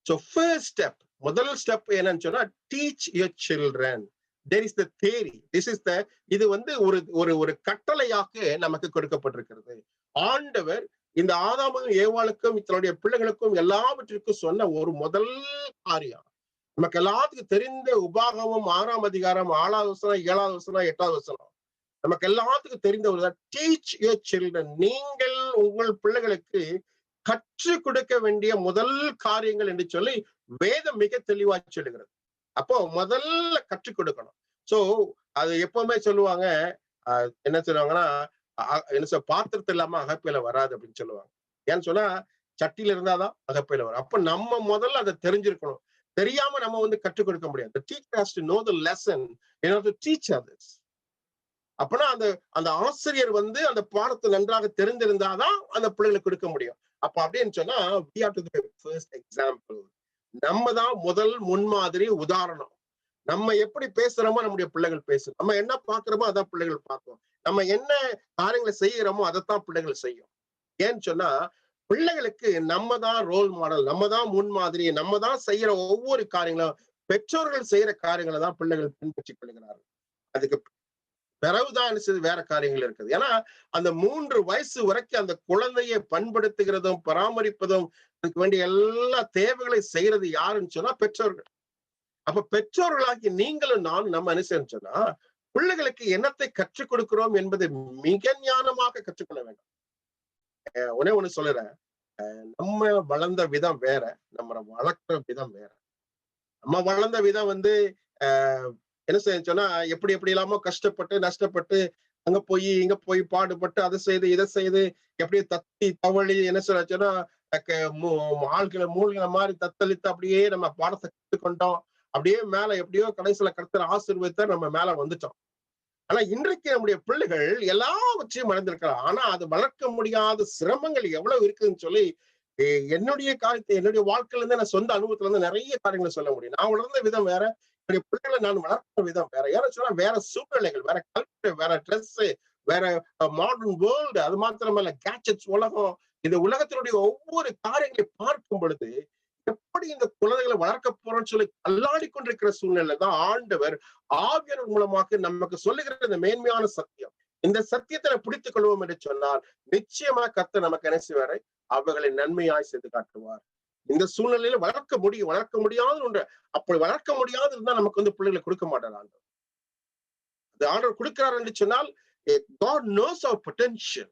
So first step, முதல் ஸ்டெப் என்னன்னு சொன்னா, teach your children. There is the theory. This is the இது ஒரு கட்டளையாக நமக்கு கொடுக்கப்பட்டிருக்கிறது. ஆண்டவர் இந்த ஆதாமும் ஏவாளுக்கும் தன்னுடைய பிள்ளைகளுக்கும் எல்லாவற்றிற்கும் சொன்ன ஒரு முதல் காரியம், நமக்கு எல்லாத்துக்கும் தெரிந்த உபாகமம் 6ஆம் அதிகாரம் 4வது வசனம் 7வது வசனம் 8வது வசனம், நமக்கு எல்லாத்துக்கும் தெரிந்த ஒரு டீச் யுவர் சில்ட்ரன். நீங்கள் உங்கள் பிள்ளைகளுக்கு கற்றுக் கொடுக்க வேண்டிய முதல் காரியங்கள் என்று சொல்லி வேதம் மிக தெளிவாக சொல்லுகிறது. அப்போ முதல்ல கற்றுக் கொடுக்கணும். சோ அது எப்பவுமே சொல்லுவாங்க, என்ன சொல்லுவாங்கன்னா, என்ன சொல்ல, பாத்திரத்து இல்லாம அகப்பையில வராது அப்படின்னு சொல்லுவாங்க. ஏன்னு சொன்னா சட்டியில இருந்தாதான் அகப்பையில வரும். அப்ப நம்ம முதல்ல அதை தெரிஞ்சிருக்கணும். தெரியாம நம்ம வந்து கற்றுக் கொடுக்க முடியாது. The teacher has to know the lesson in order to teach others. அப்பனா அந்த ஆசிரியர் வந்து அந்த பாடத்தை நன்றாக தெரிந்திருந்தாதான் அந்த பிள்ளைகளுக்கு கொடுக்க முடியும். அப்ப அப்படின்னு சொன்னா we have to be the first example. நம்ம தான் முதல் முன்மாதிரி, உதாரணம். நம்ம எப்படி பேசுறோமோ நம்முடைய பிள்ளைகள் பேசும். நம்ம என்ன பாக்குறோமோ அதான் பிள்ளைகள் பார்க்கும். நம்ம என்ன காரியங்களை செய்யறோமோ அதைத்தான் பிள்ளைகள் செய்யும். ஏன்னு சொன்னா பிள்ளைகளுக்கு நம்ம தான் ரோல் மாடல், நம்ம தான் முன்மாதிரி, நம்ம தான் செய்யற ஒவ்வொரு காரியங்களும், பெற்றோர்கள் செய்யற காரியங்களை தான் பிள்ளைகள் பின்பற்றிக் கொள்கிறார்கள். அதுக்கு பிறகுதான் வேற காரியங்கள் இருக்குது. ஏன்னா அந்த 3 வயசு வரைக்கும் அந்த குழந்தையை பண்படுத்துகிறதும் பராமரிப்பதும் அதுக்கு வேண்டிய எல்லா தேவைகளை செய்யறது யாருன்னு சொன்னா பெற்றோர்கள். அப்ப பெற்றோர்களாகி நீங்களும் நானும் நம்ம என்ன சொன்னா பிள்ளைகளுக்கு என்னத்தை கற்றுக் கொடுக்கிறோம் என்பதை மிக ஞானமாக கற்றுக்கொள்ள வேண்டும். ஒன்னே ஒண்ணு சொல்லுறேன், நம்ம வளர்ந்த விதம் வேற, நம்ம வளர்க்கிற விதம் வேற. நம்ம வளர்ந்த விதம் வந்து என்ன செய்ய சொன்னா எப்படி இல்லாம கஷ்டப்பட்டு நஷ்டப்பட்டு அங்க போய் இங்க போய் பாடுபட்டு அதை செய்து இதை செய்து எப்படியே தத்தி தவழி என்ன சொன்னா ஆள்களை மூழ்கின மாதிரி தத்தளித்து அப்படியே நம்ம பாடத்தை கற்றுக்கொண்டோம். அப்படியே மேல எப்படியோ கடைசியில கர்த்தர் ஆசீர்வதித்தா நம்ம மேல வந்துட்டோம். ஆனா இன்றைக்கு நம்முடைய பிள்ளைகள் எல்லாவற்றையும் மறந்திருக்கலாம். ஆனா அது வளர்க்க முடியாத சிரமங்கள் எவ்வளவு இருக்குதுன்னு சொல்லி என்னுடைய காரியத்தை என்னுடைய வாழ்க்கையில இருந்து நான் சொந்த அனுபவத்துல இருந்து நிறைய காரியங்களை சொல்ல முடியும். நான் வளர்ந்த விதம் வேற, என்னுடைய பிள்ளைகளை நான் வளர்க்கிற விதம் வேற. ஏன்னு சொன்னா வேற சூழ்நிலைகள், வேற கல்ச்சர், வேற ட்ரெஸ், வேற மாடர்ன் வேர்ல்டு, அது மாத்திரமல்ல கேட்ஜெட்ஸ் உலகம். இந்த உலகத்தினுடைய ஒவ்வொரு காரியங்களை பார்க்கும் பொழுது எப்படி இந்த குழந்தைகளை வளர்க்க போறோம்னு சொல்லி அல்லாடி கொண்டிருக்கிற சூழ்நிலை தான் ஆண்டவர் ஆவியானவர் மூலமாக நமக்கு சொல்லுகிற இந்த மேன்மையான சத்தியம். இந்த சத்தியத்தை பிடித்துக் கொள்வோம் என்று சொன்னால் நிச்சயமா கர்த்தர் நமக்கு என்ன செய்வாரை, அவர்களை நன்மையாய் செய்து காட்டுவார். இந்த சூழ்நிலையில வளர்க்க முடியாத ஒன்று. அப்படி வளர்க்க முடியாது இருந்தா நமக்கு வந்து பிள்ளைகளை கொடுக்க மாட்டார் ஆண்டவர். அது ஆண்டவர் கொடுக்கிறார் என்று சொன்னால் God knows our potential.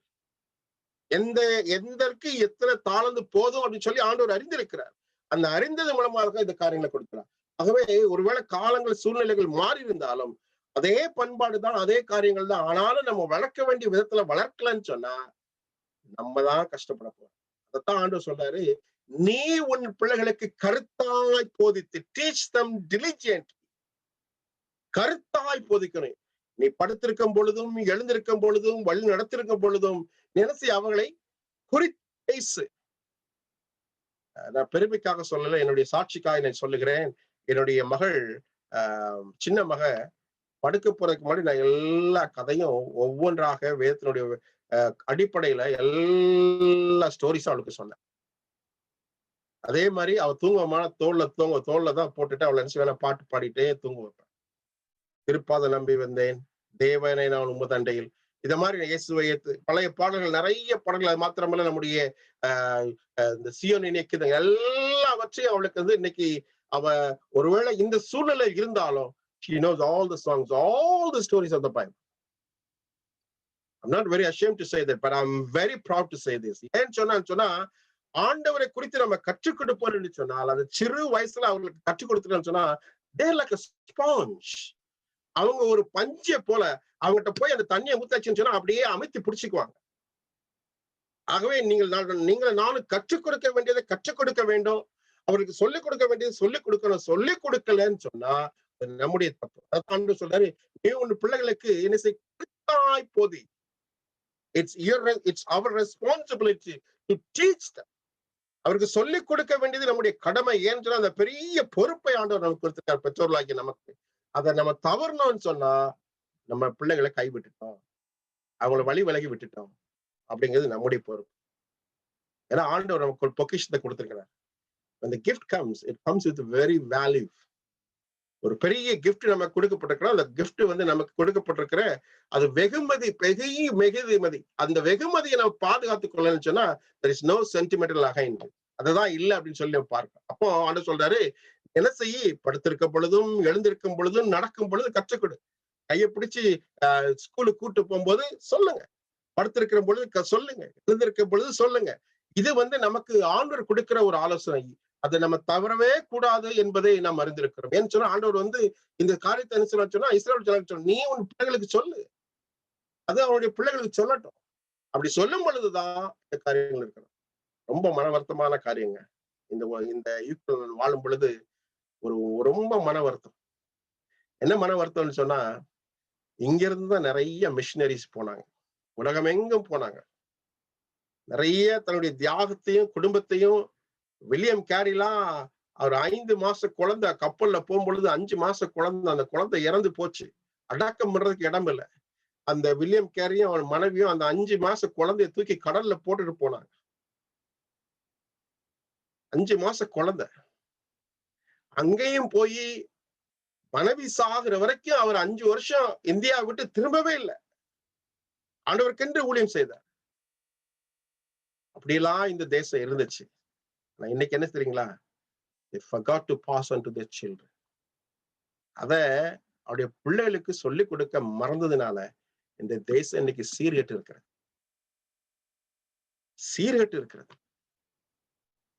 எந்தற்கு எத்தனை தாளந்து போதும் அப்படின்னு சொல்லி ஆண்டவர் அறிந்திருக்கிறார். அந்த அறிந்தது மூலமாக இந்த காரியங்களை கொடுக்கிறார். ஆகவே ஒருவேளை காலங்கள் சூழ்நிலைகள் மாறி இருந்தாலும் அதே பண்பாடு தான், அதே காரியங்கள் தான். ஆனாலும் நம்ம வளர்க்க வேண்டிய விதத்துல வளர்க்கலன்னு சொன்னா நம்ம தான் கஷ்டப்பட போறோம். அதைத்தான் ஆண்டவர் சொல்றாரு, நீ உன் பிள்ளைகளுக்கு கருத்தாய் போதித்து, teach them diligently. கருத்தாய் போதிக்கணும். நீ படுத்திருக்கும் பொழுதும் எழுந்திருக்கும் பொழுதும் வழி நடத்திருக்கும் பொழுதும் நினைச்சு அவங்களை குறித்து பேசு. நான் பெருமைக்காக சொல்லல, என்னுடைய சாட்சிக்காக நான் சொல்லுகிறேன். என்னுடைய மகள் சின்ன மக படுக்க போறதுக்கு முன்னாடி நான் எல்லா கதையும் ஒவ்வொன்றாக வேதத்தினுடைய அடிப்படையில எல்லா ஸ்டோரிஸும் அவளுக்கு சொன்னேன். அதே மாதிரி அவ தூங்குவமான தோல்ல தான் போட்டுட்டு அவளை நினைச்சு வேணா பாட்டு பாடிட்டே தூங்க வைப்பேன். திருப்பாத நம்பி வந்தேன், தேவனை நான் உமது அண்டையில், இத மாதிரி இயேசுவை பழைய பாடல்கள், நிறைய பாடல்கள். அது மாத்திரமல்ல நம்முடைய இந்த சியோன் இணைக்குது எல்லாவற்றையும் அவளுக்கு வந்து இன்னைக்கு அவ ஒருவேளை இந்த சூழ்நிலை இருந்தாலும் she knows all the songs, all the stories of the Bible. I'm not very ashamed to say that, but I'm very proud to say this. ஏன்னு சொன்னா ஆண்டவரை குறித்து நம்ம கற்றுக் கொடுப்போம் என்று சொன்னால் அந்த சிறு வயசுல அவங்களுக்கு கற்றுக் கொடுத்துட்டோம்னு சொன்னா they're like a sponge. அவங்க ஒரு பஞ்சை போல அவங்ககிட்ட போய் அந்த தண்ணியை ஊத்தாச்சுன்னு சொன்னா அப்படியே அமைத்து பிடிச்சுக்குவாங்க. ஆகவே நீங்கள் நானும் கற்றுக் கொடுக்க வேண்டியதை கற்றுக் கொடுக்க வேண்டும். அவருக்கு சொல்லிக் கொடுக்க வேண்டியது சொல்லிக் கொடுக்கணும். சொல்லிக் கொடுக்கலன்னு சொன்னா நம்முடைய தப்பு. அதான் சொல்றாரு, நீ உன் பிள்ளைகளுக்கு என்ன செய்ய போதி. It's our responsibility to teach them. அவருக்கு சொல்லிக் கொடுக்க வேண்டியது நம்முடைய கடமை. ஏன்னு சொன்னா அந்த பெரிய பொறுப்பை ஆண்டவர் நமக்கு கொடுத்திருக்கார் பெற்றோர்களாகி நமக்கு. அதை நம்ம தவறணும்னு சொன்னா நம்ம பிள்ளைகளை கைவிட்டுட்டோம், அவங்களை வழி விலகி விட்டுட்டோம் அப்படிங்கிறது நம்முடைய பொறுப்பு. ஏன்னா ஆண்டவர் நமக்கு ஒரு பொக்கிஷத்தை கொடுத்திருக்கிறார். When the gift comes, it comes with very value. ஒரு பெரிய கிஃப்ட் நமக்கு கொடுக்கப்பட்டிருக்கிறோம். அந்த கிஃப்ட் வந்து நமக்கு கொடுக்கப்பட்டிருக்கிற அது வெகுமதி, வெகுமதி. அந்த வெகுமதியை நம்ம பாதுகாத்துக் கொள்ளணும்னு சொன்னா there is no sentimental behind. அதுதான் இல்லை அப்படின்னு சொல்லி நம்ம பார்க்கிறோம். அப்போ ஆண்டவர் சொல்றாரு, என்ன செய்யி, படுத்திருக்கும் பொழுதும் எழுந்திருக்கும் பொழுதும் நடக்கும் பொழுது கற்றுக்கொடு. கையை பிடிச்சி ஸ்கூலுக்கு கூட்டு போகும்போது சொல்லுங்க, படுத்திருக்கிற பொழுது சொல்லுங்க, எழுந்திருக்கும் பொழுது சொல்லுங்க. இது வந்து நமக்கு ஆண்டவர் கொடுக்கிற ஒரு ஆலோசனை. அதை நம்ம தவறவே கூடாது என்பதை நாம் அறிந்திருக்கிறோம். ஏன்னு சொன்னா ஆண்டவர் வந்து இந்த காரியத்தை என்ன சொன்னா இஸ்ரவேல் ஜனங்களுக்கு சொன்ன, நீ உன் பிள்ளைகளுக்கு சொல்லு, அது அவனுடைய பிள்ளைகளுக்கு சொல்லட்டும். அப்படி சொல்லும் பொழுதுதான் இந்த காரியங்கள் இருக்கணும். ரொம்ப மன வருத்தமான காரியங்க. இந்த யுகத்தில் வாழும் பொழுது ரொம்ப மன வருத்தம். என்ன மன வருத்தம்னு சொன்னா, இங்க இருந்து தான் நிறைய மிஷினரிஸ் போனாங்க, உலகம் எங்கும் போனாங்க. நிறைய தன்னுடைய தியாகத்தையும் குடும்பத்தையும், வில்லியம் கேரிலாம் அவர் 5 மாச குழந்தை கப்பல்ல போகும்பொழுது 5 மாச குழந்தை, அந்த குழந்தை இறந்து போச்சு, அடக்கம் பண்றதுக்கு இடம் இல்லை. அந்த வில்லியம் கேரியும் அவன் மனைவியும் அந்த 5 மாச குழந்தைய தூக்கி கடல்ல போட்டுட்டு போனாங்க. 5 மாச குழந்தை. அங்கேயும் போய் மனைவி சாகுற வரைக்கும் அவர் 5 வருஷம் இந்தியா விட்டு திரும்பவே இல்லை. ஆண்டவருக்கென்று ஊழியம் செய்தார். அப்படியெல்லாம் இந்த தேசம் இருந்துச்சு. ஆனா இன்னைக்கு என்ன தெரியுங்களா? They forgot to pass on to their children. அத அவருடைய பிள்ளைகளுக்கு சொல்லிக் கொடுக்க மறந்ததுனால இந்த தேசம் இன்னைக்கு சீர்கெட்டு இருக்கிறது.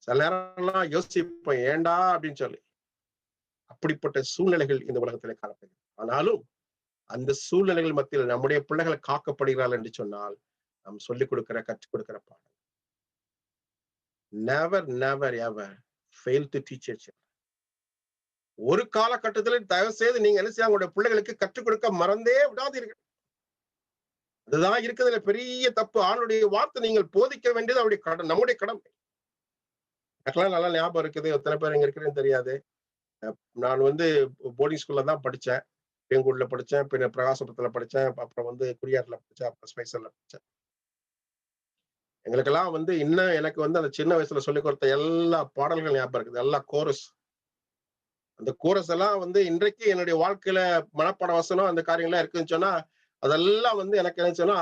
சில நேரம்லாம் யோசிப்போம், ஏண்டா அப்படின்னு சொல்லி. அப்படிப்பட்ட சூழ்நிலைகள் இந்த உலகத்திலே காணப்படுகிறது. ஆனாலும் அந்த சூழ்நிலைகள் மத்தியில் நம்முடைய பிள்ளைகள் காக்கப்படுகிறார்கள் என்று சொன்னால் நாம் சொல்லிக் கொடுக்கிற கற்றுக் கொடுக்கிற பாடம். Never, never, ever fail to teach your children. ஒரு காலகட்டத்தில் தயவு செய்து நீங்க என்ன செய்ய, உங்களுடைய பிள்ளைகளுக்கு கற்றுக் கொடுக்க மறந்தே விடாதீர்கள். அதுதான் இருக்கிறதுல பெரிய தப்பு. ஆணுடைய வார்த்தை நீங்கள் போதிக்க வேண்டியது அவருடைய கடமை, நம்முடைய கடமை. எனக்கெல்லாம் நல்லா ஞாபகம் இருக்குது, எத்தனை பேர் இங்க இருக்கிறேன்னு தெரியாது. நான் வந்து போர்டிங் ஸ்கூல்ல தான் படித்தேன். வேங்கூர்ல படித்தேன், பின்ன பிரகாசபுரத்துல படித்தேன், அப்புறம் வந்து குடியாறுல படித்தேன், அப்புறம் ஸ்பைசர்ல படித்தேன். எங்களுக்கெல்லாம் வந்து இன்னும் எனக்கு வந்து அந்த சின்ன வயசுல சொல்லிக் கொடுத்த எல்லா பாடல்கள் ஞாபகம் இருக்குது, எல்லா கோரஸ். அந்த கோரஸ் எல்லாம் வந்து இன்றைக்கு என்னுடைய வாழ்க்கையில மனப்பாட வசனம் அந்த காரியங்கள்லாம் இருக்குன்னு சொன்னா அதெல்லாம் வந்து எனக்கு என்ன சொன்னா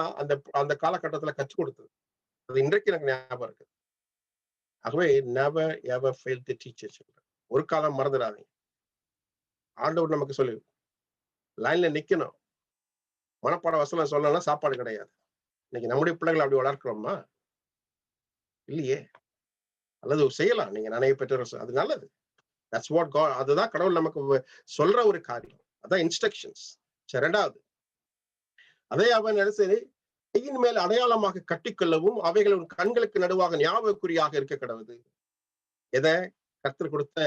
அந்த காலகட்டத்துல கற்றுக் கொடுத்தது. அது இன்றைக்கு எனக்கு ஞாபகம் இருக்கு. ஆகவே never ever fail to teach your children. ஒரு காலம் மறந்துடாதீங்க. ஆண்டவர் நமக்கு சொல்லி லைன்ல நிக்கணும். மனப்பாட வசனம் சொல்லணும்னா சாப்பாடு கிடையாது. இன்னைக்கு நம்முடைய பிள்ளைகளை அப்படி வளர்க்கிறோமா? இல்லையே. அல்லது செய்யலாம், நீங்க நிறைய பெற்றோர், அது நல்லது. That's what God, அதுதான் கடவுள் நமக்கு சொல்ற ஒரு காரியம். அதான் இன்ஸ்ட்ரக்ஷன்ஸ். இரண்டாவது, அதே அவன் சரி கையின் மேல் அடையாளமாக கட்டிக்கொள்ளவும் அவைகள் உன் கண்களுக்கு நடுவாக ஞாபகக்குறியாக இருக்க கடவுது. எதை? கர்த்தர் கொடுத்த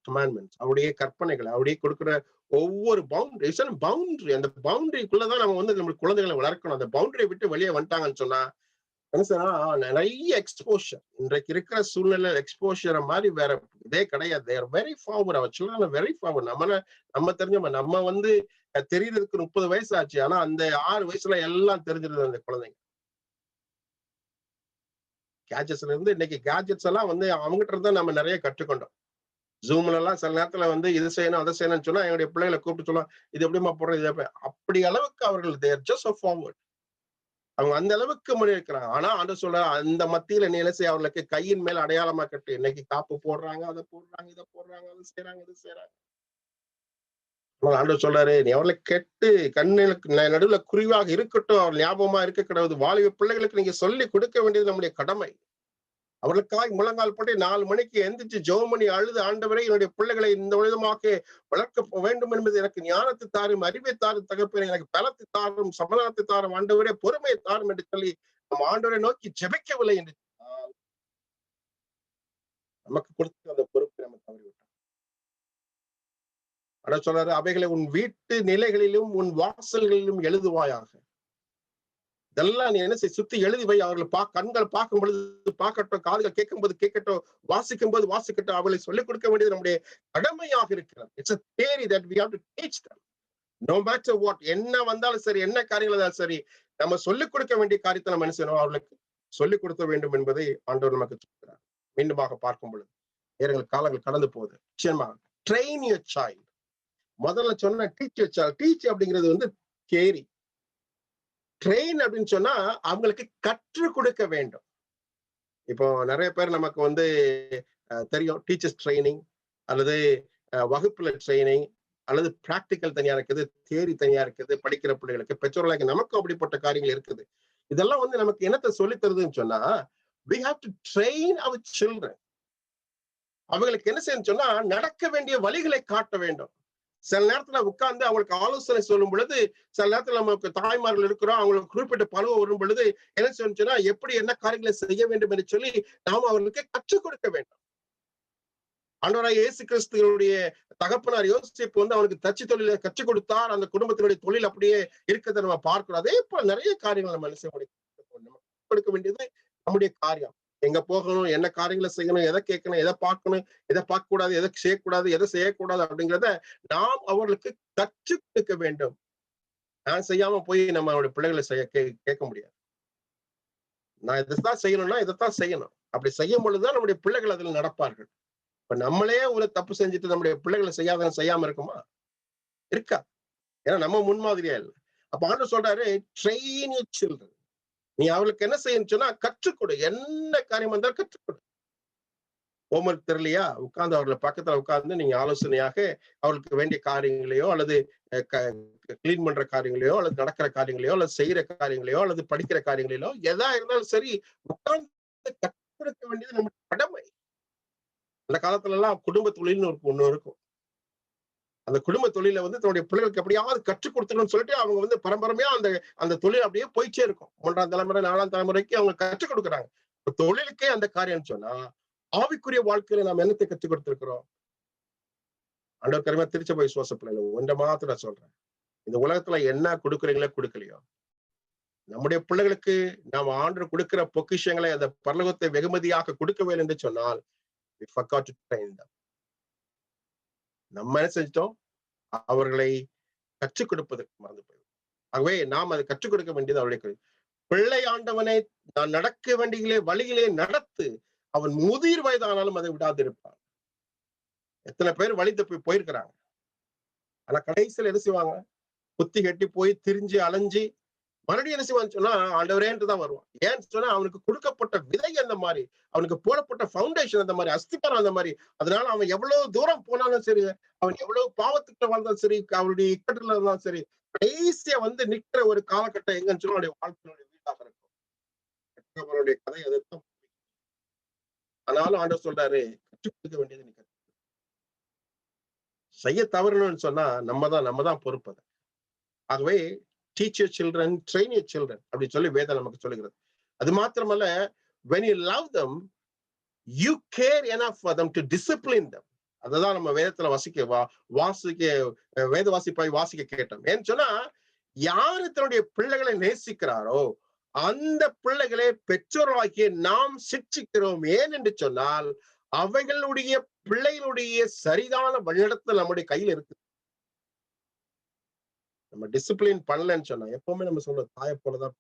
கமாண்ட்மெண்ட்ஸ், அவருடைய கற்பனைகள், அவருடைய கொடுக்கிற ஒவ்வொரு பவுண்டரி. அந்த பவுண்டரிக்குள்ளதான் நம்ம வந்து நம்ம குழந்தைகளை வளர்க்கணும். அந்த பவுண்டரியை விட்டு வெளியே வந்துட்டாங்கன்னு சொன்னா நிறைய எக்ஸ்போஷர். இன்றைக்கு இருக்கிற சூழ்நிலை எக்ஸ்போஷரை மாதிரி வேற இதே கிடையாது. They are very forward. our children are very forward. நம்ம தெரிஞ்ச நம்ம வந்து தெரியறதுக்கு 30 வயசு ஆச்சு, ஆனா அந்த 6 வயசுல எல்லாம் தெரிஞ்சிருது அந்த குழந்தைங்க. கேஜெட்ஸ்ல இருந்து இன்னைக்கு கேஜெட்ஸ் எல்லாம் வந்து அவங்ககிட்ட இருந்தா நம்ம நிறைய கற்றுக்கொண்டோம். ஜூம்ல எல்லாம் சில நேரத்துல வந்து இது செய்யணும் அதை செய்யணும்னு சொன்னா என்னுடைய பிள்ளைகளை கூப்பிட்டு சொல்லலாம், இது எப்படிமா போடுறது, இது அப்படி அளவுக்கு அவர்கள் they are just so forward. அவங்க அந்த அளவுக்கு முன்னேற்கிறாங்க. ஆனா ஆண்டு சொல்ற அந்த மத்தியில நிலசை அவர்களுக்கு கையின் மேல அடையாளமா கட்டு. இன்னைக்கு காப்பு போடுறாங்க, அதை போடுறாங்க, இதை போடுறாங்க, அது செய்யறாங்க, இது செய்யறாங்க. ஆண்டு சொல்றாரு, நீ அவர்களை கெட்டு கண்ணுக்கு நடுவுல குறிவாக இருக்கட்டும், அவர் ஞாபகமா இருக்க கிடையாது. வாலிப பிள்ளைகளுக்கு நீங்க சொல்லி கொடுக்க வேண்டியது நம்முடைய கடமை. அவர்களுக்காக முழங்கால் போட்டு 4 மணிக்கு எந்திரிச்சு ஜெபமணி அழுது, ஆண்டவரே என்னுடைய பிள்ளைகளை இந்த விதமாக வளர்க்க வேண்டும் என்பது எனக்கு ஞானத்தை தாரும், அறிவை தாரும் தகப்பனே, எனக்கு பலத்தை தாரும், சமாதானத்தை தாரும், ஆண்டவரே பொறுமையை தாரும் என்று சொல்லி நம்ம ஆண்டவரை நோக்கி ஜெபிக்கவில்லை என்று நமக்கு கொடுத்த அந்த பொறுப்பை நம்ம தவறிவிட்டோம். அட சொல்றாரு, அவைகளை உன் வீட்டு நிலைகளிலும் உன் வாசல்களிலும் எழுதுவாயாக. இதெல்லாம் நீ என்ன செய்ய, சுத்தி எழுதி வை. அவர்கள் கண்கள் பார்க்கும் பொழுது பார்க்கட்டும், காதுகள் கேட்கும் போது கேட்கட்டும், வாசிக்கும் போது வாசிக்கட்டும். அவளை சொல்லிக் கொடுக்க வேண்டியது நம்முடைய கடமையாக இருக்கிறது. It's a theory that we have to teach them. No matter what, என்ன வந்தாலும் சரி, என்ன காரியங்கள் இருந்தாலும் சரி, நம்ம சொல்லிக் கொடுக்க வேண்டிய காரியத்தை நம்ம என்ன செய்யணும், அவர்களுக்கு சொல்லிக் கொடுக்க வேண்டும் என்பதை ஆண்டவர் நமக்கு சொல்கிறார். மீண்டுமாக பார்க்கும் பொழுது நேரங்கள் காலங்கள் கடந்து போகுது. நிச்சயமாக ட்ரெயின் யுவர் சைல்ட். முதல்ல சொன்ன டீச் யுவர் சைல்ட். டீச் அப்படிங்கிறது வந்து கேரி. ட்ரெயின் அப்படின்னு சொன்னா அவங்களுக்கு கற்றுக் கொடுக்க வேண்டும். இப்போ நிறைய பேர் நமக்கு வந்து தெரியும், டீச்சர்ஸ் ட்ரைனிங் அல்லது வகுப்புல ட்ரைனிங் அல்லது பிராக்டிக்கல் தனியா இருக்குது, தியரி தனியா இருக்குது. படிக்கிற பிள்ளைகளுக்கு, பெற்றோர்களுக்கு நமக்கும் அப்படிப்பட்ட காரியங்கள் இருக்குது. இதெல்லாம் வந்து நமக்கு என்னத்தை சொல்லி தருதுன்னு சொன்னா, we have to train our children. அவங்களுக்கு என்ன செய்யணும் சொன்னா நடக்க வேண்டிய வழிகளை காட்ட வேண்டும். சில நேரத்துல உட்கார்ந்து அவங்களுக்கு ஆலோசனை சொல்லும் பொழுது, சில நேரத்துல நமக்கு தாய்மார்கள் இருக்கிறோம், அவங்களுக்கு குறிப்பிட்ட பருவம் வரும் பொழுது என்ன சொன்னா எப்படி என்ன காரியங்களை செய்ய வேண்டும் என்று சொல்லி நாம் அவர்களுக்கு கற்றுக் கொடுக்க வேண்டும். ஆண்டவராகிய இயேசு கிறிஸ்துவுடைய தகப்பனார் யோசேப்பு வந்து அவனுக்கு தச்சு தொழிலை கற்றுக் கொடுத்தார். அந்த குடும்பத்தினுடைய தொழில் அப்படியே இருக்கிறத நம்ம பார்க்கிறோம். அதே போல நிறைய காரியங்கள் நம்ம நம்ம கொடுக்க வேண்டியது நம்முடைய காரியம். எங்க போகணும், என்ன காரியங்களை செய்யணும், எதை கேட்கணும், எதை பார்க்கணும், எதை பார்க்க கூடாது, எதை செய்யக்கூடாது, எதை செய்யக்கூடாது அப்படிங்கிறத நாம் அவர்களுக்கு கற்றுக் கொடுக்க வேண்டும். நான் செய்யாம போய் நம்ம அவருடைய பிள்ளைகளை செய்ய கேட்க முடியாது. நான் இதைத்தான் செய்யணும்னா இதைத்தான் செய்யணும். அப்படி செய்யும் பொழுதுதான் நம்முடைய பிள்ளைகள் அதில் நடப்பார்கள். இப்ப நம்மளே ஒரு தப்பு செஞ்சுட்டு நம்முடைய பிள்ளைகளை செய்யாம இருக்குமா? இருக்கா? ஏன்னா நம்ம முன்மாதிரியா இல்லை. அப்ப ஆண்டவர் சொல்றாரு, ட்ரெயின் யுவர் சில்ட்ரன். நீ அவளுக்கு என்ன செய்யணும் சொன்னா கற்றுக் கொடு. என்ன காரியம் வந்தாலும் கற்றுக் கொடு. ஹோம்ஒர்க் தெரியலையா, உட்கார்ந்து அவர்களை பக்கத்துல உட்கார்ந்து நீங்க ஆலோசனையாக அவளுக்கு வேண்டிய காரியங்களையோ அல்லது கிளீன் பண்ற காரியங்களையோ அல்லது நடக்கிற காரியங்களையோ அல்லது செய்யற காரியங்களையோ அல்லது படிக்கிற காரியங்களிலோ எதா இருந்தாலும் சரி உட்கார்ந்து கற்றுக் கொடுக்க வேண்டியது நம்ம கடமை. அந்த காலத்துல எல்லாம் குடும்ப தொழில்னு ஒண்ணு இருக்கும். அந்த குடும்ப தொழில வந்து தன்னுடைய பிள்ளைகளுக்கு எப்படியாவது கற்றுக் கொடுத்துக்கணும்னு சொல்லிட்டு அவங்க வந்து பரம்பரையா அந்த தொழில் அப்படியே போயிச்சே இருக்கும். 3ஆம் தலைமுறை 4ஆம் தலைமுறைக்கு அவங்க கற்றுக் கொடுக்குறாங்க. தொழிலுக்கே அந்த காரியம் சொன்னா ஆவிக்குரிய வாழ்க்கையில நாம் என்னத்தை கற்றுக் கொடுத்திருக்கிறோம்? ஆண்டவர் கருமையா திருச்ச போய் சுவாசப்பிள்ளைல ஒன்றை மாத்திர சொல்றேன். இந்த உலகத்துல என்ன கொடுக்குறீங்களோ கொடுக்கலையோ, நம்முடைய பிள்ளைகளுக்கு நாம் ஆண்டவர் கொடுக்கிற பொக்கிஷங்களை அந்த பரலோகத்தை வெகுமதியாக கொடுக்கவே என்று சொன்னால் we forgot to train them. நம்ம என்ன செஞ்சிட்டோம்? அவர்களை கற்றுக் கொடுப்பதற்கு மறந்து போயிடும். ஆகவே நாம் அதை கற்றுக் கொடுக்க வேண்டியது அவருடைய பிள்ளை. ஆண்டவனை நான் நடக்க வேண்டிய வழியிலே நடத்து, அவன் முதிர் வயதானாலும் அதை விடாது இருப்பான். எத்தனை பேர் வழி தப்பி போயிருக்கிறாங்க. ஆனா கடைசியில் என்ன செய்வாங்க? குத்தி கட்டி போய் திரிஞ்சு அலைஞ்சு மறுபடியும் என்ன செய்வான்னு சொன்னா ஆண்டவரேன்ட்டுதான் வருவான். ஏன்னு சொன்னா அவனுக்கு கொடுக்கப்பட்ட விதை அந்த மாதிரி, அவனுக்கு போடப்பட்ட ஃபவுண்டேஷன் அந்த மாதிரி, அஸ்திபாரம் அந்த மாதிரி. அதனால அவன் எவ்வளவு தூரம் போனாலும் சரி, அவன் எவ்வளவு பாவத்துக்கிட்ட வாழ்ந்தாலும் சரி, அவனுடைய இக்கட்டுல இருந்தாலும் சரி, கடைசியா வந்து நிற்கிற ஒரு காலகட்டம் எங்கன்னு சொன்னா அவனுடைய வாழ்க்கையினுடைய வீடாக இருக்கும். அவனுடைய கதை அதைத்தான். ஆனாலும் ஆண்டவர் சொல்றாரு, கற்றுக் கொடுக்க வேண்டியது நீ செய்ய தவறணும்னு சொன்னா நம்ம தான் பொறுப்பு. ஆகவே teach your children, train your children அப்படி சொல்லி வேதம் நமக்கு சொல்லுகிறது. அது மாத்திரமல்ல, when you love them, you care enough for them to discipline them. அததான் நம்ம வேதத்துல வேத வாசிப்பாய் வாசிக்க கேட்டோம். ஏன்னு சொன்னா யாரு தன்னுடைய பிள்ளைகளை நேசிக்கிறாரோ அந்த பிள்ளைகளை பெற்றோராகிய நாம் சிக்ஷிக்கிறோம். ஏன் என்று சொன்னால் அவைகளுடைய பிள்ளைகளுடைய சரிதான வழிநடத்தல் நம்முடைய கையில் இருக்கு. நம்ம டிசிப்ளின் பண்ணலன்னு சொன்னா எப்பவுமே நம்ம சொல்றோம் தாயை போலதான்.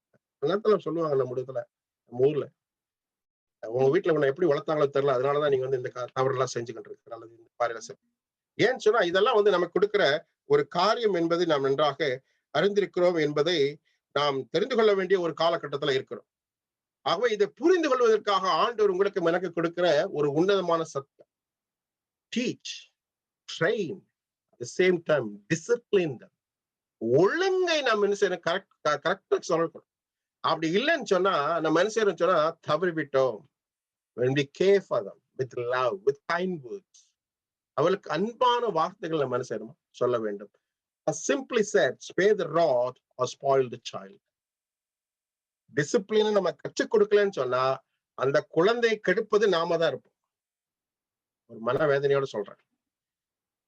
நேரத்துல சொல்லுவாங்க நம்ம ஊர்ல, உங்க வீட்டுல உன்னை எப்படி வளர்த்தாங்களோ தெரியல, அதனாலதான் நீங்க வந்து இந்த தவறு எல்லாம் செஞ்சுக்கிட்டு இருக்கிற அல்லது இந்த பாறையில செஞ்சு. ஏன்னு சொன்னா இதெல்லாம் வந்து நமக்கு கொடுக்கிற ஒரு காரியம் என்பதை நாம் நன்றாக அறிந்திருக்கிறோம் என்பதை நாம் தெரிந்து கொள்ள வேண்டிய ஒரு காலகட்டத்துல இருக்கிறோம். ஆகவே இதை புரிந்து கொள்வதற்காக ஆண்டவர் உங்களுக்கு எனக்கு கொடுக்கிற ஒரு உன்னதமான சத்தியம், teach, train, at the same time discipline them. ஒழுங்கை நம்ம என்ன செய்யணும்? கரெக்டா சொல்லணும். அப்படி இல்லைன்னு சொன்னா நம்ம என்ன செய்யறோம் சொன்னா தவறி விட்டோம். when we care for them with love, with kind words, அவளுக்கு அன்பான வார்த்தைகள் நம்ம என்ன செய்யணும்? சொல்ல வேண்டும். As simply said, spare the rod or spoil the child. டிசிப்ளினை நம்ம கற்றுக் கொடுக்கலன்னு சொன்னா அந்த குழந்தையை கெடுப்பது நாம தான் இருப்போம். ஒரு மனவேதனையோட சொல்றேன்.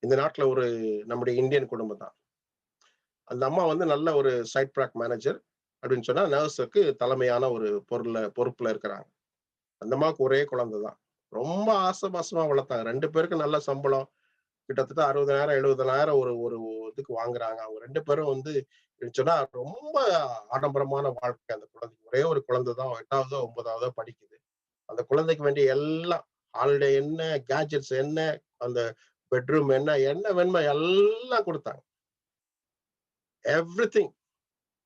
இந்த நாட்டுல ஒரு நம்முடைய இந்தியன் குடும்பம் தான். அந்த அம்மா வந்து நல்ல ஒரு சைட் ப்ராக் மேனேஜர் அப்படின்னு சொன்னா நர்ஸுக்கு தலைமையான ஒரு பொறுப்புல இருக்கிறாங்க. அந்த அம்மாவுக்கு ஒரே குழந்தை தான். ரொம்ப ஆசபாசமா வளர்த்தாங்க. 2 பேருக்கு நல்ல சம்பளம், கிட்டத்தட்ட 60,000 70,000 ஒரு இதுக்கு வாங்குறாங்க. அவங்க 2 பேரும் வந்து சொன்னா ரொம்ப ஆடம்பரமான வாழ்க்கை. அந்த குழந்தைக்கு ஒரே ஒரு குழந்தை தான், 8ஆவதோ 9ஆவதோ படிக்குது. அந்த குழந்தைக்கு வேண்டிய எல்லாம் ஹாலிடே என்ன, கேஜெட்ஸ் என்ன, அந்த பெட்ரூம் என்ன வேணுமோ எல்லாம் கொடுத்தாங்க. எவ்ரிதிங்.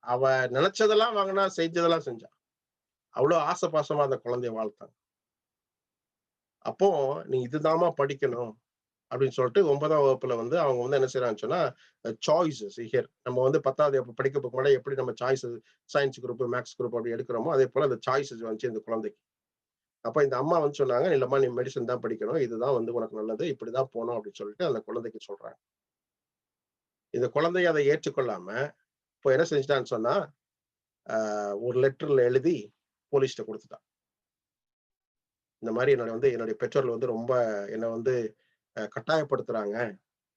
அவ நினைச்சதெல்லாம் வாங்கினா, செஞ்சதெல்லாம் செஞ்சா. அவ்வளவு ஆசபாசமா அந்த குழந்தைய வாழ்த்தாங்க. அப்போ நீ இதுதாமா படிக்கணும் அப்படின்னு சொல்லிட்டு 9ஆம் வகுப்புல வந்து அவங்க வந்து என்ன செய்யறாங்கன்னு சொன்னா சாய்ஸஸ் ஹியர். நம்ம வந்து 10ஆவது படிக்க போகும்போது எப்படி நம்ம choice science group, maths group அப்படி எடுக்கிறோமோ அதே போல அந்த சாய்ஸஸ் வந்துச்சு இந்த குழந்தைக்கு. அப்ப இந்த அம்மா வந்து சொன்னாங்க, இல்லம்மா நீ மெடிசன் தான் படிக்கணும், இதுதான் வந்து உனக்கு நல்லது, இப்படிதான் போகணும் அப்படின்னு சொல்லிட்டு அந்த குழந்தைக்கு சொல்றாங்க. இந்த குழந்தை அதை ஏற்றுக்கொள்ளாம இப்போ என்ன செஞ்சுட்டான்னு சொன்னா, ஒரு லெட்டர்ல எழுதி போலீஸ்ட்ட கொடுத்துட்டான். இந்த மாதிரி என்னுடைய பெற்றோர்கள் வந்து ரொம்ப என்னை வந்து கட்டாயப்படுத்துறாங்க,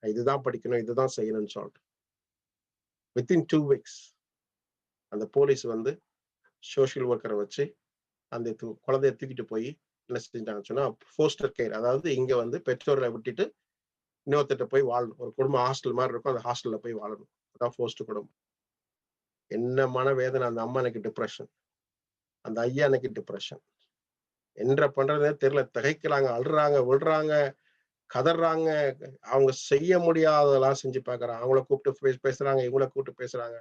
இதுதான் படிக்கணும், இதுதான் செய்யணும்னு சொல்லிட்டு. வித்தின் 2 weeks அந்த போலீஸ் வந்து சோசியல் ஒர்க்கரை வச்சு அந்த குழந்தைய தூக்கிட்டு போய் என்ன செஞ்சாங்கன்னு சொன்னா, ஃபோஸ்டர் கேர், அதாவது இங்க வந்து பெற்றோர்களை விட்டுட்டு இன்னொருத்திட்ட போய் வாழணும். ஒரு குடும்பம் ஹாஸ்டல் மாதிரி இருக்கும், அந்த ஹாஸ்டல்ல போய் வாழணும். அதான் ஃபோஸ்டர் குடும்பம். என்ன மனவேதனை! அந்த அம்மா எனக்கு டிப்ரெஷன், அந்த ஐயா எனக்கு டிப்ரெஷன். என்ன பண்றதே தெரியல, திகைக்கிறாங்க, அழுறாங்க, விழுறாங்க, கதறாங்க. அவங்க செய்ய முடியாததெல்லாம் செஞ்சு பார்க்கறாங்க. அவங்கள கூப்பிட்டு பேசுறாங்க, இவங்கள கூப்பிட்டு பேசுறாங்க.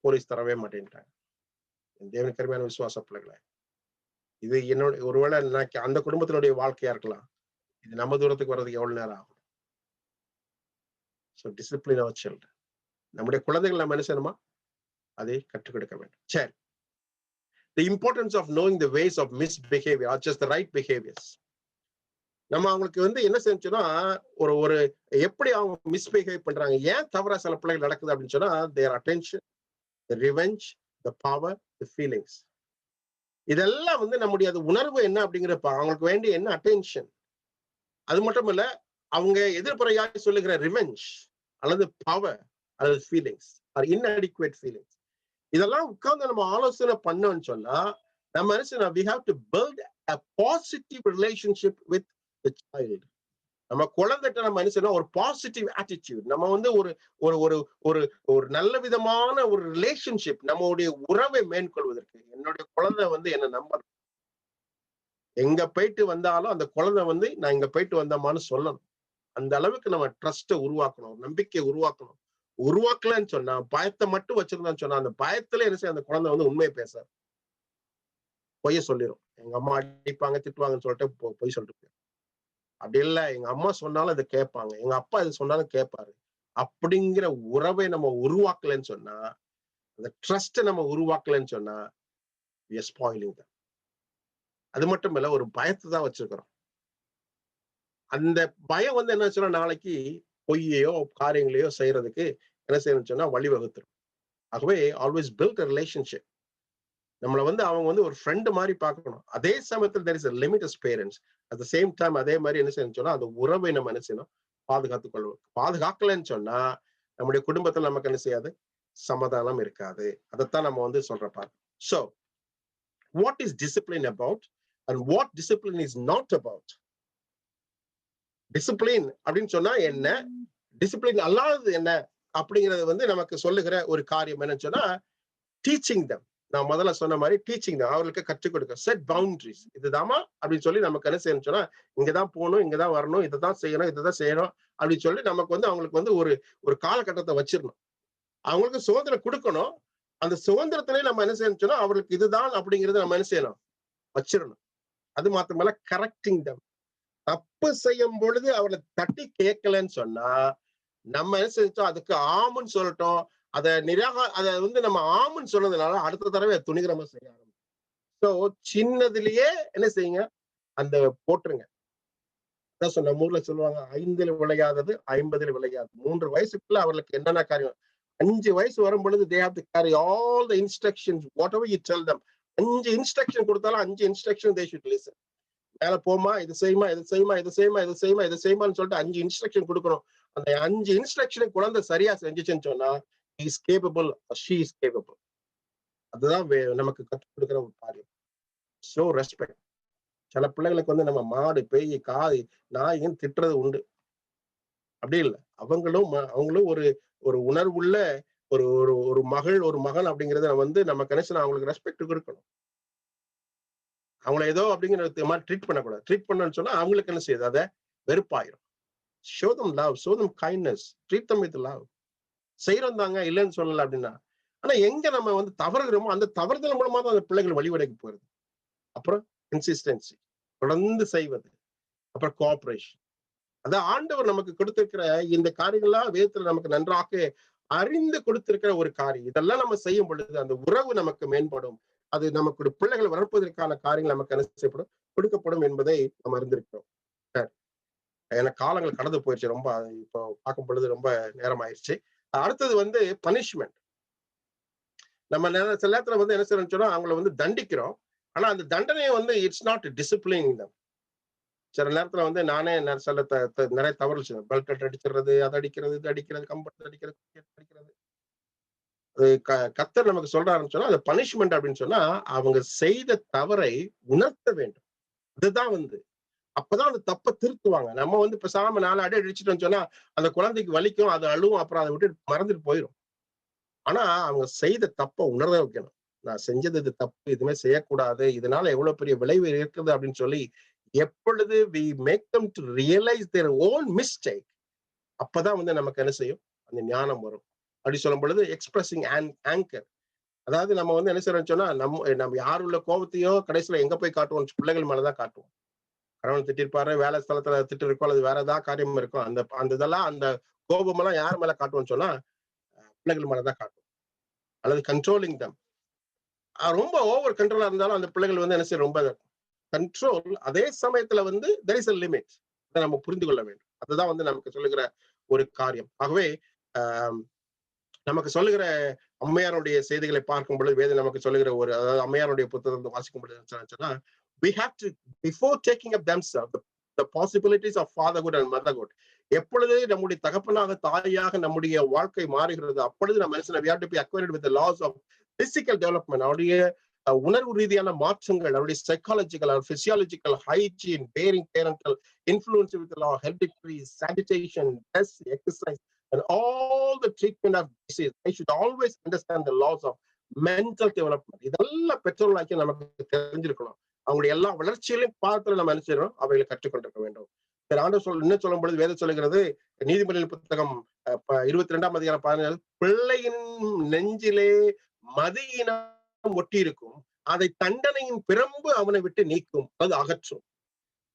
போலீஸ் தரவே மாட்டேன்ட்டாங்க. தேவனுக்கு அருமையான விசுவாச பிள்ளைகளே, இது என்னோட ஒருவேளை அந்த குடும்பத்தினுடைய வாழ்க்கையா இருக்கலாம். இது நம்ம தூரத்துக்கு வர்றதுக்கு எவ்வளவு நேரம் ஆகும்? So discipline our children. நம்முடைய குழந்தைகள் நம்ம என்ன செய்யணுமா? அதை கற்றுக் கொடுக்க வேண்டும். சரி, the importance of knowing the ways of misbehavior or just the right behaviors. நம்ம அவங்களுக்கு வந்து என்ன செஞ்சோம்னா, ஒரு எப்படி அவங்க மிஸ்பிஹேவ் பண்றாங்க, ஏன் தவறா சில பிள்ளைகள் நடக்குது அப்படின்னு சொன்னா, their attention, the revenge, the power, the feelings. இதெல்லாம் வந்து நம்முடைய அது உணர்வு என்ன அப்படிங்கிறப்ப அவங்களுக்கு வேண்டிய என்ன அட்டென்ஷன், அது மட்டும் இல்ல அவங்க எதிர்ப்புறையாக சொல்லுகிற ரிவெஞ்ச் அல்லது பவர் அல்லது ஃபீலிங்ஸ் ஆர் இன்அடிக்குவேட் ஃபீலிங்ஸ், இதெல்லாம் உட்கார்ந்து நம்ம ஆலோசனை பண்ணோம்னு சொன்னா, நம்ம என்ன we have to build a positive relationship with the child. நம்ம குழந்தைகிட்ட நம்ம என்ன செய்யணும், ஒரு பாசிட்டிவ் ஆட்டிடியூட், நம்ம வந்து ஒரு ஒரு ஒரு ஒரு ஒரு நல்ல விதமான ஒரு ரிலேஷன்ஷிப், நம்மளுடைய உறவை மேற்கொள்வதற்கு. என்னுடைய குழந்தை வந்து என்ன நம்பணும், எங்க போயிட்டு வந்தாலும் அந்த குழந்தை வந்து நான் இங்க போயிட்டு வந்தோமான்னு சொல்லணும். அந்த அளவுக்கு நம்ம ட்ரஸ்ட்டை உருவாக்கணும், நம்பிக்கையை உருவாக்கணும். உருவாக்கலன்னு சொன்னா, பயத்தை மட்டும் வச்சிருந்தான்னு சொன்னா, அந்த பயத்துல என்ன செய்ய அந்த குழந்தை வந்து உண்மையை பேசாது, பொய்ய சொல்லிடும். எங்க அம்மா அடிப்பாங்க திட்டுவாங்கன்னு சொல்லிட்டு பொய் சொல்லிட்டு, அப்படி இல்லை, எங்க அம்மா சொன்னாலும் அதை கேட்பாங்க, எங்க அப்பா இது சொன்னாலும் கேட்பாரு. அப்படிங்கிற உறவை நம்ம உருவாக்கலன்னு சொன்னா, அந்த ட்ரஸ்ட்டை நம்ம உருவாக்கலன்னு சொன்னா, we are spoiling them. அது மட்டும் இல்ல, ஒரு பயத்தை தான் வச்சிருக்கிறோம். அந்த பயம் வந்து என்ன சொன்னா, நாளைக்கு பொய்யையோ காரியங்களையோ செய்யறதுக்கு என்ன செய்யணும்னு சொன்னா வழிவகுத்துரும். ஆகவே ஆல்வேஸ் பில்ட் a relationship. நம்மளை வந்து அவங்க வந்து ஒரு ஃப்ரெண்டு மாதிரி பார்க்கணும். அதே சமயத்தில் there is a limit as parents. at the same time அதே மாதிரி என்ன செய்யணும்னு சொன்னா, அந்த உறவை நம்ம என்ன செய்யணும், பாதுகாத்துக் கொள்வோம். பாதுகாக்கலன்னு சொன்னா நம்முடைய குடும்பத்தில் நமக்கு என்ன செய்யாது, சமாதானம் இருக்காது. அதைத்தான் நம்ம வந்து சொல்றப்பா. So what is discipline about and what discipline is not about? Discipline அப்படின்னு சொன்னா என்ன, டிசிப்ளின் அல்லாதது என்ன அப்படிங்கறது வந்து நமக்கு சொல்லுகிற ஒரு காரியம் என்னன்னு சொன்னா, டீச்சிங் தம். நான் முதல்ல சொன்ன மாதிரி டீச்சிங் தான், அவர்களுக்கு கற்றுக் கொடுக்க. செட் பவுண்டரிஸ், இதுதாமா அப்படின்னு சொல்லி நமக்கு என்ன செய்யணும்னு சொன்னா, இங்கதான் போகணும், இங்கதான் வரணும், இதைதான் செய்யணும், இதைதான் செய்யணும் அப்படின்னு சொல்லி நமக்கு வந்து அவங்களுக்கு வந்து ஒரு காலகட்டத்தை வச்சிடணும். அவங்களுக்கு சுதந்திரம் கொடுக்கணும். அந்த சுதந்திரத்திலே நம்ம என்ன செய்யணும் சொன்னா, அவர்களுக்கு இதுதான் அப்படிங்கறத நம்ம என்ன செய்யணும், வச்சிடணும். அது மாத்திரமல்ல, கரெக்டிங் தம். தப்பு செய்யும் பொழுது அவளை தட்டி கேட்கலன்னு சொன்னா, நம்ம என்ன செஞ்சோம், அதுக்கு ஆமுன்னு சொல்லட்டும். அதை வந்து நம்ம ஆமுன்னு சொன்னதுனால அடுத்த தடவை துணிகரமா செய்ய ஆரம்பிச்சோம். ஸோ சின்னதுலயே என்ன செய்யுங்க, அந்த போட்டுருங்க. அதான் சொன்ன ஊர்ல சொல்லுவாங்க, 5 விளையாதது 50 விளையாது. 3 வயசுக்குள்ள அவர்களுக்கு என்னென்ன காரியம், 5 வயசு வரும் பொழுது they have to carry all the instructions, whatever you tell them. 5 instruction கொடுத்தாலும் 5 இன்ஸ்ட்ரக்ஷன் they should listen. மேல போமா, இது செய்யுமா, இது செய்யுமா, இது செய்யுமா, இது செய்யுமா, இது செய்யுமான்னு சொல்லிட்டு 5 இன்ஸ்ட்ரக்ஷன் கொடுக்கணும். அந்த 5 இன்ஸ்ட்ரக்ஷன் குழந்தை சரியா செஞ்சுச்சுன்னு சொன்னா, he is capable or she is capable. அதுதான் நமக்கு கற்றுக் கொடுக்கிற ஒரு காரியம். So respect. சில பிள்ளைகளுக்கு வந்து நம்ம மாடு பேய் காய் நாயின்னு திட்டுறது உண்டு. அப்படி இல்லை, அவங்களும் ஒரு உணர்வுள்ள ஒரு மகள் ஒரு மகன் அப்படிங்கறத வந்து நம்ம கனெக்ஷன் அவங்களுக்கு ரெஸ்பெக்ட் கொடுக்கணும். அவங்கள ஏதோ அப்படிங்கிற மாதிரி ட்ரீட் பண்ணக்கூடாது. ட்ரீட் பண்ணணும்னு சொன்னா அவங்களுக்கு என்ன செய்யுது, அதை வெறுப்பாயிரும். show them love, show them kindness, treat them with love. செய்யறோம் தாங்க, இல்லைன்னு சொல்லல அப்படின்னா. ஆனா எங்க நம்ம வந்து தவறுகிறோமோ அந்த தவறுதல் மூலமா தான் அந்த பிள்ளைகள் வழிவடைக்கு போறது. அப்புறம் கன்சிஸ்டன்சி, தொடர்ந்து செய்வது, அப்புறம் கோஆபரேஷன். அதான் ஆண்டவர் நமக்கு கொடுத்திருக்கிற இந்த காரியங்கள்லாம் வேதத்துல நமக்கு நன்றாக அறிந்து கொடுத்திருக்கிற ஒரு காரியம். இதெல்லாம் நம்ம செய்யும் பொழுது அந்த உறவு நமக்கு மேம்படும். அது நமக்கு பிள்ளைகள் வளர்ப்பதற்கான காரியங்கள் நமக்கு என்ன செய்யப்படும், கொடுக்கப்படும் என்பதை நம்ம அறிந்திருக்கிறோம். எனக்கு காலங்கள் கடந்து போயிடுச்சு, ரொம்ப இப்போ பார்க்கும் பொழுது ரொம்ப நேரம் ஆயிடுச்சு. அடுத்தது வந்து பனிஷ்மெண்ட். நம்ம சில நேரத்துல வந்து என்ன செய்யறோம்னு அவங்கள வந்து தண்டிக்கிறோம். ஆனா அந்த தண்டனையை வந்து இட்ஸ் நாட் டிசிப்ளின். சில நேரத்துல வந்து நானே நிறைய தவறு செய்வேன். பெல்ட் அடிச்சிடுறது, அதை அடிக்கிறது, இது அடிக்கிறது, கம்பெனி அடிக்கிறது, அடிக்கிறது. கர்த்தர் நமக்கு சொல்றாருன்னு சொன்னா அது பனிஷ்மெண்ட் அப்படின்னு சொன்னா அவங்க செய்த தவறை உணர்த்த வேண்டும். அதுதான் வந்து அப்பதான் அந்த தப்பை திருத்துவாங்க. நம்ம வந்து பேசாம 4 அடி அடிச்சுட்டோம்னு சொன்னா அந்த குழந்தைக்கு வலிக்கும், அது அழுவும், அப்புறம் அதை விட்டு மறந்துட்டு போயிடும். ஆனா அவங்க செய்த தப்பை உணர வைக்கணும். நான் செஞ்சது இது தப்பு, எதுவுமே செய்யக்கூடாது, இதனால எவ்வளவு பெரிய விளைவு இருக்குது அப்படின்னு சொல்லி எப்பொழுது we make them to realize their own mistake, அப்பதான் வந்து நமக்கு என்ன செய்யும், அந்த ஞானம் வரும். அப்படி சொல்லும் பொழுது எக்ஸ்பிரஸிங் ஆங்கர். அதாவது நம்ம வந்து என்ன செய்யறோம்னு சொன்னா நம்ம யார் உள்ள கோபத்தையும் கடைசியில எங்க போய் காட்டுவோம், பிள்ளைகள் மேலதான் காட்டுவோம். கணவன் திட்டிருப்பாரு, வேலை ஸ்தலத்துல திட்டு இருக்கும், அல்லது வேற ஏதாவது காரியம் இருக்கும். அந்த இதெல்லாம் அந்த கோபம் எல்லாம் யார் மேல காட்டுவோம்னு சொன்னா பிள்ளைகள் மேலதான் காட்டுவோம். அல்லது கண்ட்ரோலிங் தம். ரொம்ப ஓவர் கண்ட்ரோலா இருந்தாலும் அந்த பிள்ளைகள் வந்து என்ன செய்யும், ரொம்ப கண்ட்ரோல். அதே சமயத்துல வந்து there is a limit. அதை நம்ம புரிந்து கொள்ள வேண்டும். அதுதான் வந்து நமக்கு சொல்லுகிற ஒரு காரியம். ஆகவே நமக்கு சொல்லுகிற அம்மையாருடைய செய்திகளை பார்க்கும் பொழுது வேதம் நமக்கு சொல்லுகிற அதாவது அம்மையாருடைய புத்தகத்தை வாசிக்கும் பொழுது we have to, before taking up themselves the possibilities of fatherhood and motherhood, எப்பொழுது நம்முடைய தகப்பனாக தாயாக நம்முடைய வாழ்க்கை மாறுகிறது அப்பொழுது நம்ம we have to be acquainted with the laws of physical development. அவருடைய உணர்வு ரீதியான மாற்றங்கள், அவருடைய psychological, physiological, hygiene, bearing, parental influence with law, hereditary, sanitation, rest, exercise, and all the treatment of disease. They should always understand the laws of mental development. இதெல்லாம் பெற்றோர்களாக்கி நமக்கு தெரிஞ்சிருக்கணும். அவங்களுடைய எல்லா வளர்ச்சியிலும் பாடத்துல நம்ம நினைச்சிடணும், அவைகளை கற்றுக்கொண்டிருக்க வேண்டும். ஆண்டவர் இன்னும் சொல்லும் பொழுது வேதம் சொல்லுகிறது, நீதிமொழிகள் புத்தகம் 22ஆம் அதிகாரம் 14, பிள்ளையின் நெஞ்சிலே மதியினம் ஒட்டி இருக்கும், அதை தண்டனையின் பிரம்பு அவனை விட்டு நீக்கும், அது அகற்றும்.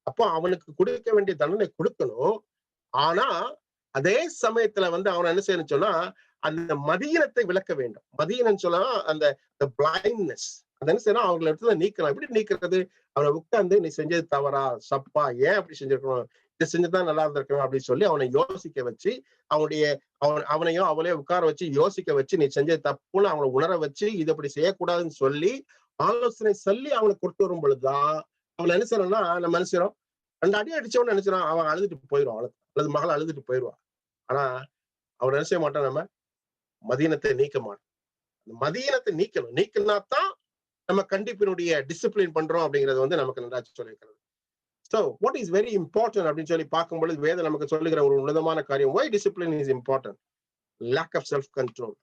அப்போ அவனுக்கு கொடுக்க வேண்டிய தண்டனை கொடுக்கணும். ஆனா அதே சமயத்துல வந்து அவனை என்ன செய்யணும்னு சொன்னா அந்த மதியினத்தை விளக்க வேண்டும். மதியினம் சொன்னா அந்த பிளைண்ட்னஸ், அந்த என்ன செய்யணும், அவங்களை இடத்துல நீக்கலாம். எப்படி நீக்கிறது, அவனை உட்கார்ந்து நீ செஞ்சது தவறா, சப்பா, ஏன் அப்படி செஞ்சிருக்கணும், இதை செஞ்சுதான் நல்லா இருந்திருக்கணும் அப்படின்னு சொல்லி அவனை யோசிக்க வச்சு, அவனையும் அவளையும் உட்கார வச்சு யோசிக்க வச்சு, நீ செஞ்சது தப்புன்னு அவனை உணர வச்சு இது அப்படி செய்யக்கூடாதுன்னு சொல்லி ஆலோசனை சொல்லி அவனுக்கு கொடுத்து வரும் பொழுதுதான் அவளை என்ன செய்யணும்னா நம்ம நினைச்சிடும் 2 அடி அடிச்சவன்னு நினைச்சிடும் அவன் அழுதுட்டு போயிடுவான், அல்லது மகள் அழுதுட்டு போயிடுவான். ஆனா அவன் என்ன செய்ய மாட்டான், நம்ம மதீனத்தை நீக்க மாட்டோம். மதீனத்தை நீக்கினாத்தான் நம்ம கண்டிப்பினுடைய டிசிப்ளின் பண்றோம் அப்படிங்கிறது வந்து நமக்கு நன்றாச்சு சொல்லியிருக்கிறது. So what is very important அப்படின்னு சொல்லி பார்க்கும்பொழுது வேதம் நமக்கு சொல்லுகிற ஒரு உன்னதமான காரியம், why discipline is important, lack of self control,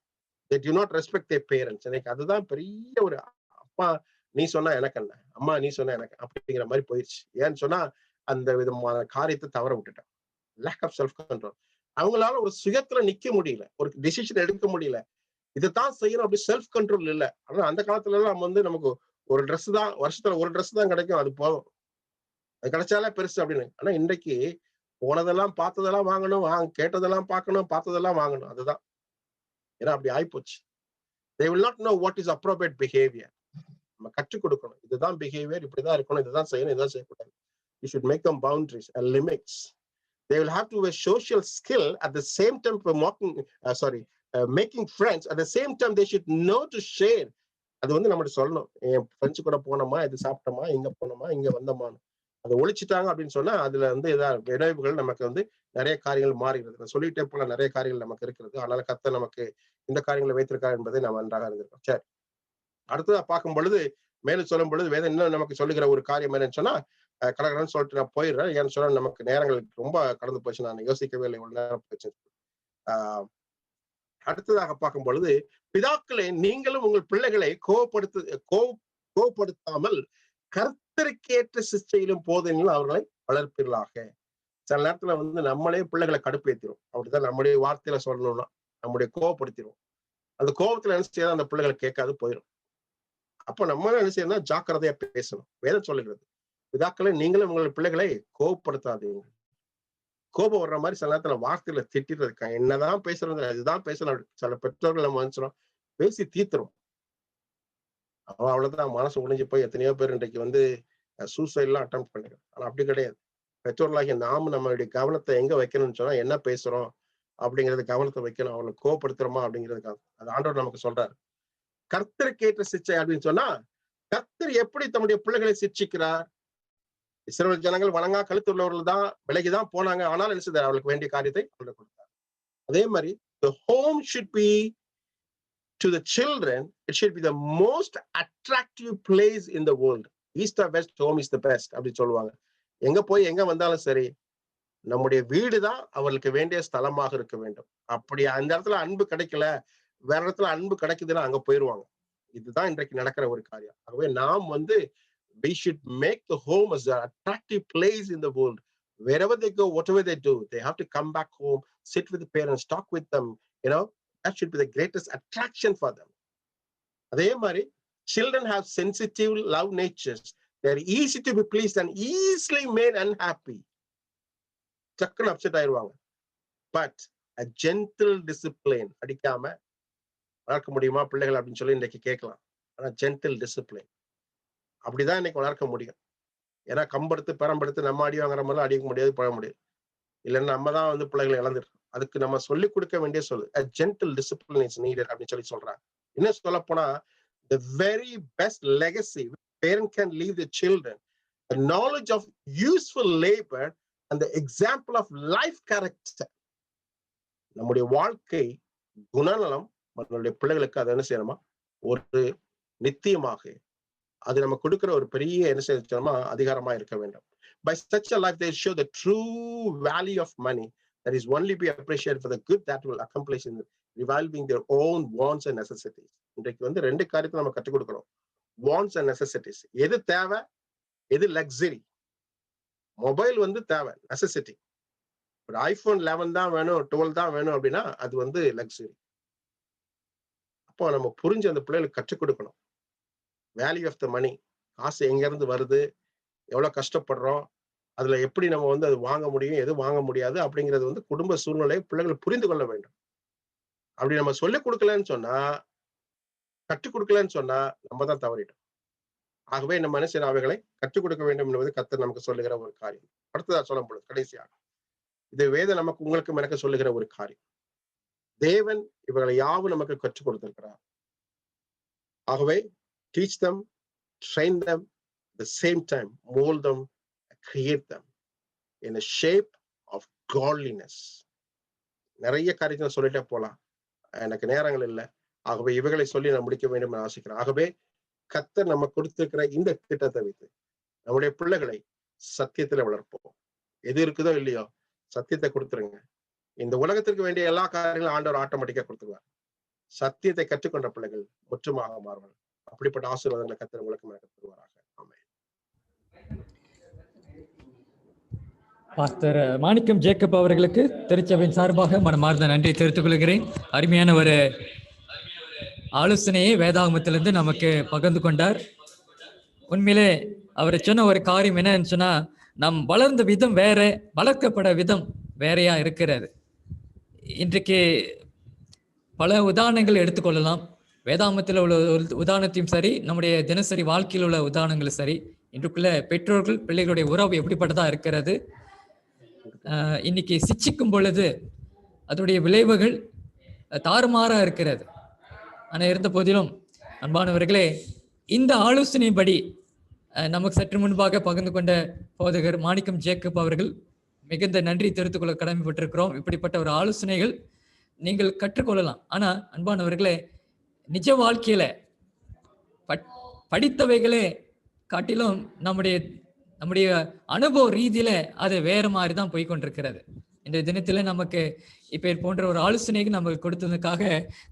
they do not respect their parents. எனக்கு அதுதான் பெரிய ஒரு, அப்பா நீ சொன்னா எனக்கு என்ன, அம்மா நீ சொன்னா எனக்கு அப்படிங்கிற மாதிரி போயிடுச்சு. ஏன்னு சொன்னா அந்த விதமான காரியத்தை தவற விட்டுட்டேன். lack of self control. அவங்களால ஒரு சுயத்துல நிக்க முடியல, ஒரு டிசிஷன் எடுக்க முடியல, இதைத்தான் செய்யணும் அப்படி செல்ஃப் கண்ட்ரோல் இல்லை. ஆனா அந்த காலத்துல எல்லாம் நம்ம வந்து நமக்கு ஒரு ட்ரெஸ் தான், வருஷத்துல ஒரு ட்ரெஸ் தான் கிடைக்கும், அது போதும், அது கிடைச்சாலே பெருசு அப்படின்னு. ஆனா இன்றைக்கு போனதெல்லாம் பார்த்ததெல்லாம் வாங்கணும், கேட்டதெல்லாம் பார்க்கணும், பார்த்ததெல்லாம் வாங்கணும். அதுதான், ஏன்னா அப்படி ஆயிப்போச்சு. they will not know what is appropriate behavior. நம்ம கற்றுக் கொடுக்கணும், இதுதான் பிஹேவியர், இப்படிதான் இருக்கணும், இதுதான் செய்யணும், இதுதான் செய்யக்கூடாது. you should make them boundaries and limits. they will have to have a social skill at the same time for making friends. At the same time they should know to share. அது வந்து நம்ம சொல்லணும், என் friends கூட போனோமா, இது சாப்பிட்டோமா, இங்க போனோமா, இங்க வந்தோமான்னு. அதை ஒழிச்சிட்டாங்க அப்படின்னு சொன்னா அதுல வந்து ஏதாவது விளைவுகள் நமக்கு வந்து நிறைய காரியங்கள் மாறுகிறது. நான் சொல்லிட்டே போல நிறைய காரியங்கள் நமக்கு இருக்கிறது. அதனால கர்த்தர் நமக்கு இந்த காரியங்களை வைத்திருக்கார் என்பதை நம்ம நன்றாக இருந்திருக்கோம். சரி, அடுத்ததா பார்க்கும் பொழுது மேலும் சொல்லும் பொழுது வேதம் இன்னும் நமக்கு சொல்லுகிற ஒரு காரியம் என்னன்னு சொன்னா, கடற்கடன்னு சொல்லிட்டு நான் போயிடுறேன். ஏன்னு சொன்னா நமக்கு நேரங்கள் ரொம்ப கடந்து போச்சு, நான் யோசிக்கவே இல்லை, இவ்வளவு நேரம் போச்சு. அடுத்ததாக பார்க்கும் பொழுது, பிதாக்களே நீங்களும் உங்கள் பிள்ளைகளை கோபப்படுத்தாமல் கர்த்தருக்கேற்ற சிஷ்டையிலும் போதனையிலும் அவர்களை வளர்ப்பீர்களாக. சில நேரத்துல வந்து நம்மளே பிள்ளைகளை கடுப்பேத்திரும். அப்படிதான் நம்முடைய வார்த்தையில சொல்லணும்னா நம்முடைய கோபப்படுத்திடும். அந்த கோபத்துல என்ன செய்யாது, அந்த பிள்ளைகளை கேட்காது போயிடும். அப்ப நம்ம என்ன செய்யணும்னா ஜாக்கிரதையா பேசணும். வேதம் சொல்லுகிறது, பிதாக்களே நீங்களும் உங்கள் பிள்ளைகளை கோபப்படுத்தாதீங்க. கோபம் வர்ற மாதிரி சில நேரத்துல வார்த்தையில திட்டிட்டு என்னதான் பேசுறது, இதுதான் பேசணும். சில பெற்றோர்கள் நம்ம நினைச்சிடும் பேசி தீத்துரும். அவ்வளவுதான், மனசு உடைஞ்சு போய் எத்தனையோ பேர் இன்றைக்கு வந்து சூசைட்லாம் அட்டெம்ப்ட் பண்ணிருக்காங்க. ஆனா அப்படி கிடையாது. பெற்றோர்களாகிய நாம நம்மளுடைய கவனத்தை எங்க வைக்கணும்னு சொன்னா, என்ன பேசுறோம் அப்படிங்கறது கவனத்தை வைக்கணும். அவங்களை கோபப்படுத்துறோமா அப்படிங்கிறதுக்காக அது ஆண்டவர் நமக்கு சொல்றாரு. கர்த்தருக்கேற்ற சிச்சை அப்படின்னு சொன்னா, கர்த்தர் எப்படி தம்முடைய பிள்ளைகளை சிட்சிக்கிறார்? இஸ்ரவேல் ஜனங்கள் வணங்கா கழுத்துள்ளவர்கள் தான் விலகிதான் போனாங்க. ஆனால் என்ன செய்தார்? அவளுக்கு வேண்டிய காரியத்தை அவர்கள் கொடுத்தார். அதே மாதிரி the home should be to the children, it should be the most attractive place in the world. East or west, home is the best அப்படி சொல்லுவாங்க. எங்க போய் எங்க வந்தாலும் சரி, நம்முடைய வீடு தான் அவர்களுக்கு வேண்டிய ஸ்தலமாக இருக்க வேண்டும். அப்படி அந்த இடத்துல அன்பு கிடைக்கல, வேற இடத்துல அன்பு கிடைக்குதுன்னா அங்க போயிருவாங்க. இதுதான் இன்றைக்கு நடக்கிற ஒரு காரியம். ஆகவே நாம் we should make the home as an attractive place in the world. Wherever they go, whatever they do, they have to come back home, sit with the parents, talk with them. That should be the greatest attraction for them. அதே மாதிரி children have sensitive love natures. They're easy to be pleased and easily made unhappy. டக்குன்னு upset ஆயிடுவாங்க. But a gentle discipline, அடிக்காம வளர்க்க முடியுமா பிள்ளைகள் அப்படின்னு சொல்லி இன்னைக்கு கேட்கலாம். ஆனா gentle discipline அப்படிதான் இன்னைக்கு வளர்க்க முடியும். ஏன்னா கம்பெடுத்து பெரம்பெடுத்து நம்ம அடி வாங்குற மாதிரிலாம் அடிக்க முடியாது, பழ முடியாது. இல்லைன்னா நம்ம தான் பிள்ளைகளை இழந்துடும். அதுக்கு நம்ம சொல்லிக் கொடுக்க வேண்டிய a gentle discipline is needed அப்படின்னு சொல்றாங்க. என்ன சொல்ல போனா, the very best legacy parent can leave the children, the knowledge of useful labor and the example of life character. நம்முடைய வாழ்க்கை குணநலம் நம்மளுடைய பிள்ளைகளுக்கு அதை என்ன செய்யணுமா, ஒரு நித்தியமாக அது நம்ம கொடுக்கிற ஒரு பெரிய என்ன செய்யணுமா அதிகாரமா இருக்க வேண்டும். By such a life they show the true value of money that is only be appreciated for the good that will accomplish in revolving their own wants and necessities. இன்றைக்கு ரெண்டு காரியத்தை நம்ம கற்றுக் கொடுக்கிறோம். wants and necessities. எது தேவை, எது luxury. Mobile தேவை, நெசசிட்டி. ஒரு ஐபோன் 11 தான் வேணும், 12 தான் வேணும் அப்படின்னா அது லக்ஸரி. அப்போ நம்ம புரிஞ்சு அந்த பிள்ளைகளுக்கு கற்றுக் கொடுக்கணும். வேல்யூ ஆஃப் த மணி, காசு எங்க இருந்து வருது, எவ்வளவு கஷ்டப்படுறோம், அதுல எப்படி நம்ம அது வாங்க முடியும், எது வாங்க முடியாது அப்படிங்கிறது குடும்ப சூழ்நிலையை பிள்ளைகள் புரிந்து கொள்ள வேண்டும். அப்படி நம்ம சொல்லிக் கொடுக்கலன்னு சொன்னா, கற்றுக் கொடுக்கலன்னு சொன்னா நம்ம தான் தவறிட்டோம். ஆகவே நம்ம மனுஷன் அவைகளை கற்றுக் கொடுக்க வேண்டும் என்பது கர்த்தர் நமக்கு சொல்லுகிற ஒரு காரியம். அடுத்ததா சொல்லும் பொழுது கடைசியாக இது வேதம் நமக்கு உங்களுக்கும் எனக்கு சொல்லுகிற ஒரு காரியம். தேவன் இவர்களை யாவும் நமக்கு கற்றுக் கொடுத்திருக்கிறார். ஆகவே teach them, train them, at the same time mold them, create them in a shape of godliness. நிறைய காரியத்தை சொல்லிட்டே போலாம், எனக்கு நேரங்கள் இல்லை. ஆகவே இவைகளை சொல்லி நான் முடிக்க வேண்டும் என்று ஆசைக்கிறேன். ஆகவே கர்த்தர் நம்ம கொடுத்திருக்கிற இந்த திட்டத்தை வைத்து நம்முடைய பிள்ளைகளை சத்தியத்துல வளர்ப்போம். எது இருக்குதோ இல்லையோ சத்தியத்தை கொடுத்துருங்க. இந்த உலகத்திற்கு வேண்டிய எல்லா காரியங்களும் ஆண்டவர் ஆட்டோமேட்டிக்கா கொடுத்துருவார். சத்தியத்தை கற்றுக்கொண்ட பிள்ளைகள் முற்றுமாக மாறுவார்கள். அப்படிப்பட்ட ஆசீர்வாதங்களை கர்த்தர் உங்களுக்கு எனக்கு தருவாராக. ஆமென். பாஸ்டர் மாணிக்கம் ஜேக்கப் அவர்களுக்கு திருச்சபையின் சார்பாக மனமார்ந்த நன்றி தெரிவித்துக் கொள்கிறேன். அருமையான ஒரு ஆலோசனையை வேதாகமத்திலிருந்து நமக்கு பகிர்ந்து கொண்டார். உண்மையிலே அவர் சொன்ன ஒரு காரியம் என்னன்னு சொன்னா, நம் வளர்ந்த விதம் வேற, வளர்க்கப்பட விதம் வேறையா இருக்கிறது. இன்றைக்கு பல உதாரணங்கள் எடுத்துக்கொள்ளலாம். வேதாகமத்தில் உள்ள உதாரணத்தையும் சரி, நம்முடைய தினசரி வாழ்க்கையில் உள்ள உதாரணங்களும் சரி, இன்றைக்குள்ள பெற்றோர்கள் பிள்ளைகளுடைய உறவு எப்படிப்பட்டதா இருக்கிறது. இன்னைக்கு சிச்சிக்கும் பொழுது அதனுடைய விளைவுகள் தாறுமாறா இருக்கிறது. ஆனால் இருந்த போதிலும் அன்பானவர்களே, இந்த ஆலோசனைப்படி நமக்கு சற்று முன்பாக பகிர்ந்து கொண்ட போதகர் மாணிக்கம் ஜேக்கப் அவர்கள் மிகுந்த நன்றி தெரிவித்துக் கொள்ள கடமைப்பட்டிருக்கிறோம். இப்படிப்பட்ட ஒரு ஆலோசனைகள் நீங்கள் கற்றுக்கொள்ளலாம். ஆனா அன்பானவர்களே, நிஜ வாழ்க்கையில படித்தவைகளே காட்டிலும் நம்முடைய அனுபவ ரீதியில அது வேற மாதிரி தான் போய்கொண்டிருக்கிறது. இந்த தினத்துல நமக்கு இப்ப போன்ற ஒரு ஆலோசனைக்கு நமக்கு கொடுத்ததுக்காக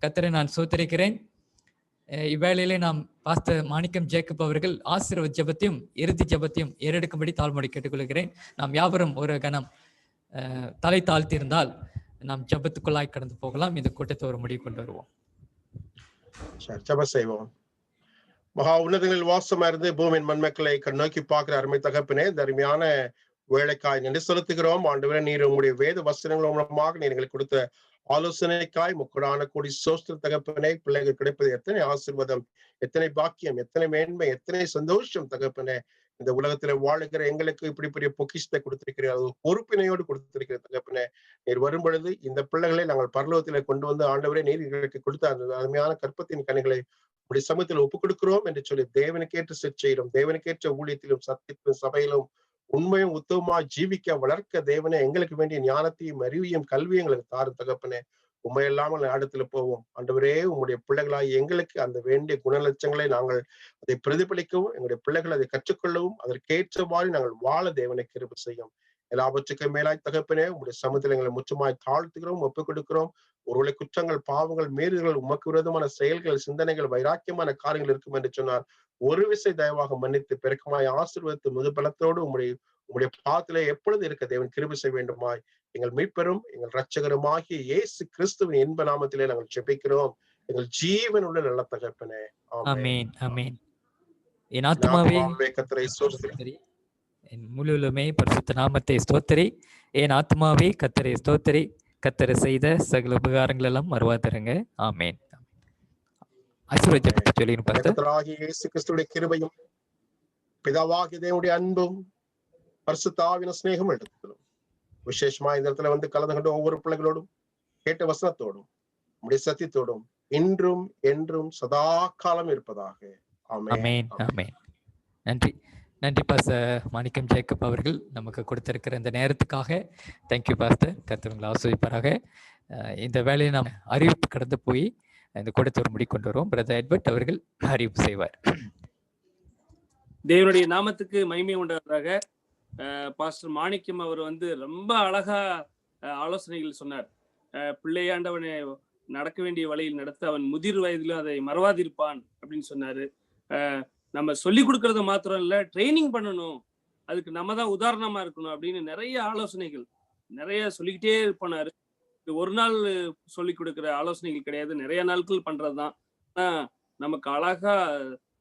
கர்த்தரை நான் சோத்தரிக்கிறேன். இவ்வேளையிலே நாம் பாஸ்டர் மாணிக்கம் ஜேக்கப் அவர்கள் ஆசீர்வாத ஜெபத்தையும் இறுதி ஜெபத்தையும் ஏறெடுக்கும்படி தாழ்மொழி கேட்டுக்கொள்கிறேன். நாம் யாவரும் ஒரு கணம் தலை தாழ்த்தியிருந்தால் நாம் ஜெபத்துக்குள்ளாய் கடந்து போகலாம். இந்த கூட்டத்தை ஒரு முடிவு கொண்டு வருவோம். ஜெபம் செய்வோம். மகா உன்னதங்களில் வாசமா இருந்து பூமியின் மண்மக்களை கண்ணோக்கி பார்க்கிற அருமை தகப்பனே, இந்த அருமையான வேலைக்காய் நன்றி செலுத்துகிறோம். ஆண்டவரே, நீர் உங்களுடைய வேத வசனங்கள் மூலமாக நீர் எங்களுக்கு கொடுத்த ஆலோசனைக்காய் முக்கடான கூடி சோஸ்திர தகப்பனே. பிள்ளைகள் கிடைப்பது எத்தனை ஆசீர்வாதம், எத்தனை பாக்கியம், எத்தனை மேன்மை, எத்தனை சந்தோஷம் தகப்பனே. இந்த உலகத்துல வாழுகிற எங்களுக்கு இப்படி பெரிய பொக்கிஷத்தை கொடுத்திருக்கிறார், அது பொறுப்பினையோடு கொடுத்திருக்கிற தகப்பனே. நீர் வரும் பொழுது இந்த பிள்ளைகளை நாங்கள் பரலோகத்திலே கொண்டு வந்து ஆண்டவரே நீர் எங்களுக்கு கொடுத்த அந்த அருமையான கற்பத்தின் கனிகளை உடைய சமூகத்தில் ஒப்புக் கொடுக்கிறோம் என்று சொல்லி தேவனுக்கேற்ற செய்கிறோம். தேவனுக்கேற்ற ஊழியத்திலும் சத்தியத்திலும் சபையிலும் உண்மையும் உத்தவமாய் ஜீவிக்க வளர்க்க தேவனே எங்களுக்கு வேண்டிய ஞானத்தையும் அறிவையும் கல்வியும் எங்களுக்கு தாரும் தகப்பனே. உண்மையில்லாமல் இடத்துல போவோம் ஆண்டவரே. உங்களுடைய பிள்ளைகளாய் எங்களுக்கு அந்த வேண்டிய குணலட்சங்களை நாங்கள் அதை பிரதிபலிக்கவும், எங்களுடைய பிள்ளைகள் அதை கற்றுக்கொள்ளவும், அதற்கேற்றவாறு நாங்கள் வாழ தேவனை கிருபை செய்யும். எல்லாவற்றுக்கும் மேலாய் தகப்பனே உங்களுடைய சமூகத்தில் எங்களை முற்றுமாய் தாழ்த்துகிறோம், ஒப்புக் கொடுக்கிறோம். ஒருவேளை குற்றங்கள், பாவங்கள், மீறுதல்கள், உமக்கு விரோதமான செயல்கள், சிந்தனைகள், வைராக்கியமான காரியங்கள் இருக்கும் என்று சொன்னார். ஒரு விசை தயவாக மன்னித்து பெருக்கமாய் ஆசீர்வதித்து முதுபலத்தோடு உங்களுடைய பாதத்திலே எப்பொழுது இருக்க தேவன் கிருபை செய்ய வேண்டுமாய் எங்கள் மீட்பெரும் எங்கள் இரட்சகருமாகிய இயேசு கிறிஸ்துவின் இன்ப நாமத்திலே நாங்கள் ஜெபிக்கிறோம் எங்கள் ஜீவன் உள்ள நல்ல தகப்பனே. ஆமென் ஆமென். என் ஆத்துமாவே கர்த்தரை ஸ்தோத்திரி, என் முழுவலுமே பரிசுத்த நாமத்தை ஸ்தோத்திரி. என் ஆத்மாவே கர்த்தரை ஸ்தோத்திரி. கர்த்தர் செய்த சகல உபகாரங்கள் எல்லாம் மறவாதிருங்க. ஆமென். ஆசீர்வாதத்தை சொல்லின்னு பார்த்தா கர்த்தராகிய இயேசு கிறிஸ்துவின் கிருபையும் பிதாவாகிய தேவனுடைய அன்பும் பரிசுத்த ஆவியின் சிநேகம் எடுத்துக்கிறோம். விசேஷமா இந்த இடத்துல வந்து கலந்து கொண்ட ஒவ்வொரு பிள்ளைகளோடும் கேட்ட வசனத்தோடும் உடைய சத்தியத்தோடும் இன்றும் என்றும் சதா காலம் இருப்பதாக. ஆமென் ஆமென். நன்றி நன்றி பாஸ்டர் மாணிக்கம் ஜேக்கப் அவர்கள் நமக்கு கொடுத்திருக்கிற இந்த நேரத்துக்காக தேங்க்யூ பாஸ்டர். கர்த்தர் உங்களை ஆசீர்வதிப்பாராக. இந்த வேலையை நாம் அறிவிப்பு கடந்து போய் இந்த கூட்டத்தை ஒரு முடி கொண்டு வருவோம். பிரதர் எட்வர்ட் அவர்கள் அறிவிப்பு செய்வார். தேவனுடைய நாமத்துக்கு மகிமை உண்டாவதாக. பாஸ்டர் மாணிக்கம் அவர் வந்து ரொம்ப அழகா ஆலோசனைகள் சொன்னார். பிள்ளையாண்டவனை நடக்க வேண்டிய வழியில் நடத்த அவன் முதிர் வயதிலும் அதை மறவாதிருப்பான் அப்படின்னு சொன்னாரு. நம்ம சொல்லி கொடுக்கறத மாத்திரம் இல்ல, ட்ரைனிங் பண்ணணும், அதுக்கு நம்ம தான் உதாரணமா இருக்கணும் அப்படின்னு நிறைய ஆலோசனைகள் நிறைய சொல்லிக்கிட்டே போனாரு. இது ஒரு நாள் சொல்லி கொடுக்குற ஆலோசனைகள் கிடையாது, நிறைய நாட்கள் பண்றதுதான். நமக்கு அழகா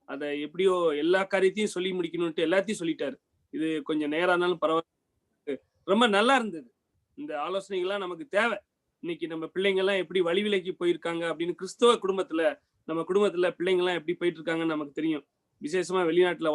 அதை எப்படியோ எல்லா காரியத்தையும் சொல்லி முடிக்கணும்ட்டு எல்லாத்தையும் சொல்லிட்டாரு. இது கொஞ்சம் நேரானாலும் பரவாயில்ல, ரொம்ப நல்லா இருந்தது. இந்த ஆலோசனைகள்லாம் நமக்கு தேவை. இன்னைக்கு நம்ம பிள்ளைங்க எல்லாம் எப்படி வழி விலக்கி போயிருக்காங்க அப்படின்னு, கிறிஸ்தவ குடும்பத்துல நம்ம குடும்பத்துல பிள்ளைங்க எல்லாம் எப்படி போயிட்டு இருக்காங்கன்னு நமக்கு தெரியும். விசேஷமா வெளிநாட்டுல